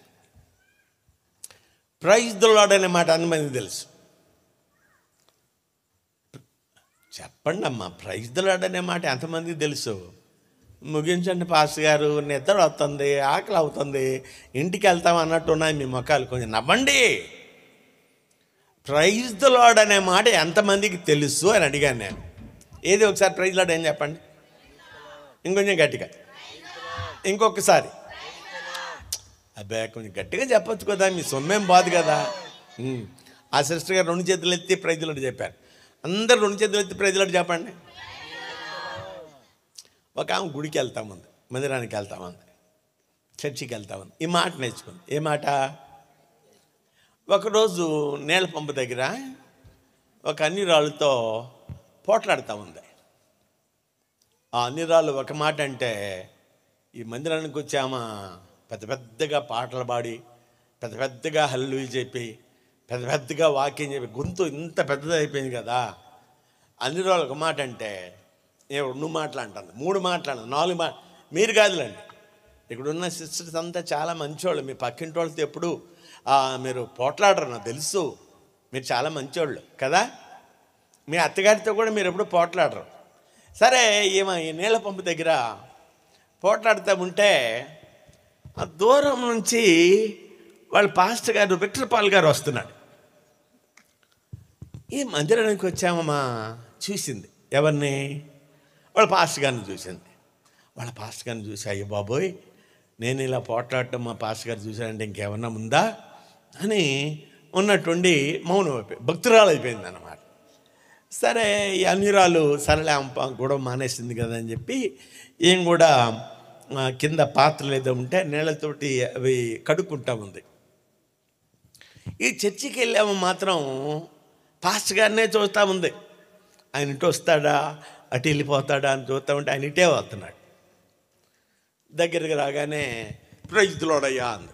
Speaker 1: ప్రైజ్ ది లార్డ్ అనే మాట అంతమంది తెలుసు. చెప్పండి అమ్మా, ప్రైజ్ ది లార్డ్ అనే మాట ఎంతమందికి తెలుసు? ముగించండి పాస్టర్ గారు, నిద్ర వస్తుంది, ఆకలి అవుతుంది, ఇంటికి వెళ్తాం అన్నట్టు ఉన్నాయి మీ ముఖాలు. కొంచెం నవ్వండి. ప్రైజ్ ది లార్డ్ అనే మాట ఎంతమందికి తెలుసు అని అడిగాను నేను. ఏది ఒకసారి ప్రైజ్ లార్డ్ ఏం చెప్పండి, ఇంకొంచెం గట్టిగా, ఇంకొకసారి. అబ్బాయి కొంచెం గట్టిగా చెప్పొచ్చు కదా, మీ సొమ్మేం బాదు కదా. ఆ సిస్టర్ గారు 2 చేతులు ఎత్తి ప్రైజ్లాడు చెప్పారు. అందరు 2 చేతులు ఎత్తి ప్రైజ్లాడు చెప్పండి. ఒక ఆమె గుడికి వెళ్తామంది, మందిరానికి వెళ్తామంది, చర్చికి వెళ్తామంది. ఈ మాట నేర్చుకుంది. ఏ మాట? ఒకరోజు నీళ్ళ పంపు దగ్గర ఒక అన్నిరాళ్ళతో పోట్లాడుతూ ఉంది. ఆ అన్నిరాళ్ళు ఒక మాట అంటే, ఈ మందిరానికి వచ్చామా పెద్ద పెద్దగా పాటలు పాడి, పెద్ద పెద్దగా హల్లెలూయా చెప్పి, పెద్ద పెద్దగా వాక్యం చెప్పి, గొంతు ఇంత పెద్దది అయిపోయింది కదా. అన్నిరాళ్ళు ఒక మాట అంటే 2 మాటలు అంటాను, 3 మాటలు, 4 మాట. మీరు కాదులండి, ఇక్కడున్న సిస్టర్స్ అంతా చాలా మంచివాళ్ళు. మీ పక్కింటి వాళ్ళతో ఎప్పుడు మీరు పోట్లాడరు, నాకు తెలుసు. మీరు చాలా మంచివాళ్ళు కదా. మీ అత్తగారితో కూడా మీరు ఎప్పుడు పోట్లాడరు. సరే, ఏమో ఈ నీళ్ళ పంపు దగ్గర పోట్లాడుతూ ఉంటే ఆ దూరం నుంచి వాళ్ళ పాస్టర్ గారు విక్టర్ పాల్ గారు వస్తున్నాడు. ఈ మందిరానికి వచ్చామమ్మా చూసింది. ఎవరిని? వాళ్ళ పాస్టర్ గారిని చూసింది. వాళ్ళ పాస్టర్ గారిని చూసి, అయ్యో బాబోయ్, నేను ఇలా పోట్లాడటం మా పాస్టర్ గారు చూశానంటే ఇంకేమన్నా ఉందా అని ఉన్నట్టుండి మౌనం అయిపోయి భక్తురాలు అయిపోయింది అన్నమాట. సరే, ఈ అన్నిరాలు సరళ గొడవ మానేసింది కదా అని చెప్పి ఏం కూడా కింద పాత్రలు ఏదో ఉంటే నీళ్ళతోటి అవి కడుక్కుంటా ఉంది. ఈ చర్చికి వెళ్ళాము మాత్రం పాస్టర్ గారినే చూస్తూ ఉంది. ఆయన ఇటు వస్తాడా అటు వెళ్ళిపోతాడా అని చూస్తూ ఉంటే ఆయన ఇటే వస్తున్నాడు. దగ్గరికి రాగానే ప్రైజ్ ది లార్డ్ అయ్యా అంది.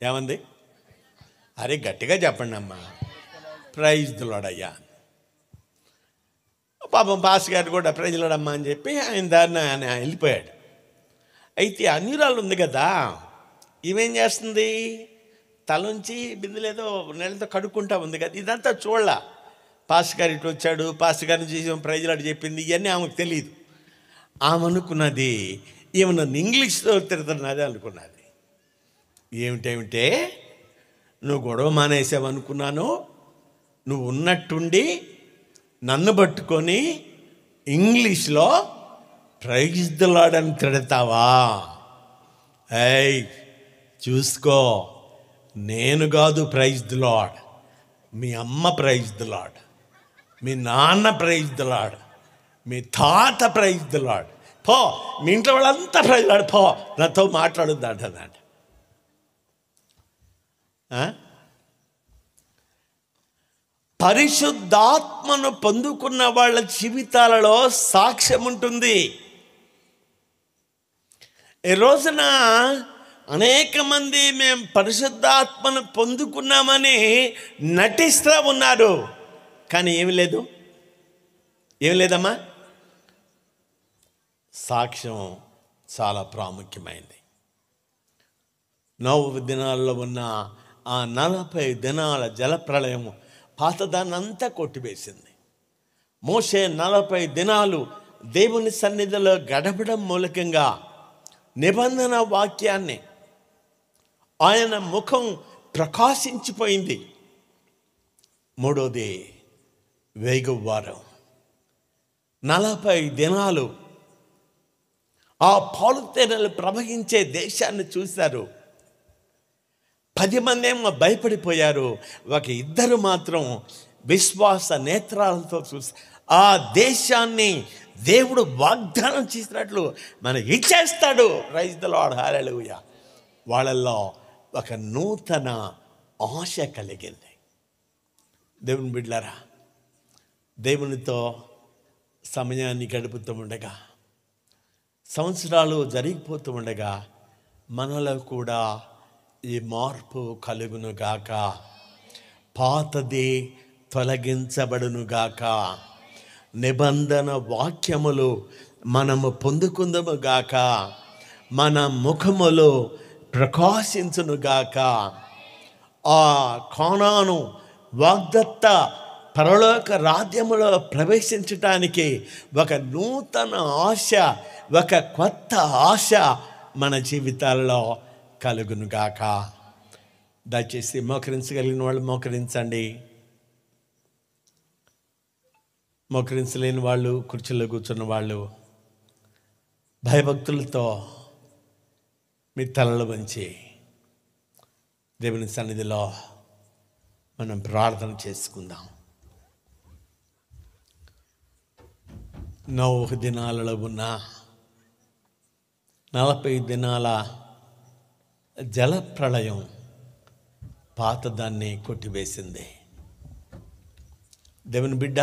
Speaker 1: ఏమంది? అరే గట్టిగా చెప్పండి అమ్మా, ప్రైజ్ ది లార్డ్ అయ్యా. పాపం పాస్టర్ గారు కూడా ప్రైజ్ ది లార్డ్ అమ్మా అని చెప్పి ఆయన దారిని ఆయన వెళ్ళిపోయాడు. అయితే అన్యురాలు ఉంది కదా, ఇవేం చేస్తుంది? తలంచి బిందులేదో నీళ్ళతో కడుక్కుంటా ఉంది కదా. ఇదంతా చూడలా. పాస్టర్ గారు ఇటు వచ్చాడు, పాస్టర్ గారిని చూసి ప్రైజ్ లార్డ్ చెప్పింది, ఇవన్నీ ఆమెకు తెలియదు. ఆమె అనుకున్నది ఈమె నన్ను ఇంగ్లీష్లో తిడుతున్నది అనుకున్నది. ఏమిటేమిటే, నువ్వు గొడవ మానేసావనుకున్నాను, నువ్వు ఉన్నట్టుండి నన్ను పట్టుకొని ఇంగ్లీష్లో ప్రైజ్ ది లార్డ్ అని తిడతావా? ఏయ్ చూసుకో, నేను కాదు ప్రైజ్ ది లార్డ్, మీ అమ్మ ప్రైజ్ ది లార్డ్, మీ నాన్న ప్రైజ్ ది లార్డ్, మీ తాత ప్రైజ్ ది లార్డ్. పో, మీ ఇంట్లో వాళ్ళంతా ప్రైజ్ లార్డ్, పో, నాతో మాట్లాడొద్దు అంటదంట. పరిశుద్ధాత్మను పొందుకున్న వాళ్ళ జీవితాలలో సాక్ష్యం ఉంటుంది. ఈ రోజున అనేక మంది మేము పరిశుద్ధాత్మను పొందుకున్నామని నటిస్తూ ఉన్నారు, కానీ ఏమి లేదు. ఏమి లేదమ్మా. సాక్ష్యం చాలా ప్రాముఖ్యమైనది. 9 దినాల్లో ఉన్న ఆ 40 దినాల జలప్రళయం పాతదాన్ని అంతా కొట్టివేసింది. మోషే 40 దినాలు దేవుని సన్నిధిలో గడపడం మూలకంగా నిబంధన వాక్యాన్ని ఆయన ముఖం ప్రకాశించిపోయింది. 3వది వేగువారం 40 దినాలు ఆ పాలు తేనెలు ప్రవహించే దేశాన్ని చూశారు. 10 మంది ఏమో భయపడిపోయారు, ఒక 2 మాత్రం విశ్వాస నేత్రాలతో చూసి ఆ దేశాన్ని దేవుడు వాగ్దానం చేసినట్లు మనకి ఇచ్చేస్తాడు. ప్రైజ్ ది లార్డ్, హల్లెలూయా. వాళ్ళల్లో ఒక నూతన ఆశ కలిగింది. దేవుని బిడ్డలారా, దేవునితో సమయాన్ని గడుపుతూ ఉండగా, సంవత్సరాలు జరిగిపోతూ ఉండగా మనలో కూడా ఈ మార్పు కలుగునుగాక, పాతది తొలగించబడునుగాక, నిబంధన వాక్యములు మనము పొందుకుందుముగాక, మన ముఖములు ప్రకాశించునుగాక. ఆ కానాను వాగ్దత్త పరలోక రాజ్యములో ప్రవేశించటానికి ఒక నూతన ఆశ, ఒక కొత్త ఆశ మన జీవితాల్లో కలుగునుగాక. దయచేసి మోకరించగలిగిన వాళ్ళు మోకరించండి. మోకరించలేని వాళ్ళు, కుర్చీలో కూర్చున్న వాళ్ళు భయభక్తులతో మీ తలలు వంచి దేవుని సన్నిధిలో మనం ప్రార్థన చేసుకుందాం. నోవహు దినాలలో ఉన్న 40 దినాల జల ప్రళయం పాతదాన్ని కొట్టివేసింది. దేవుని బిడ్డ,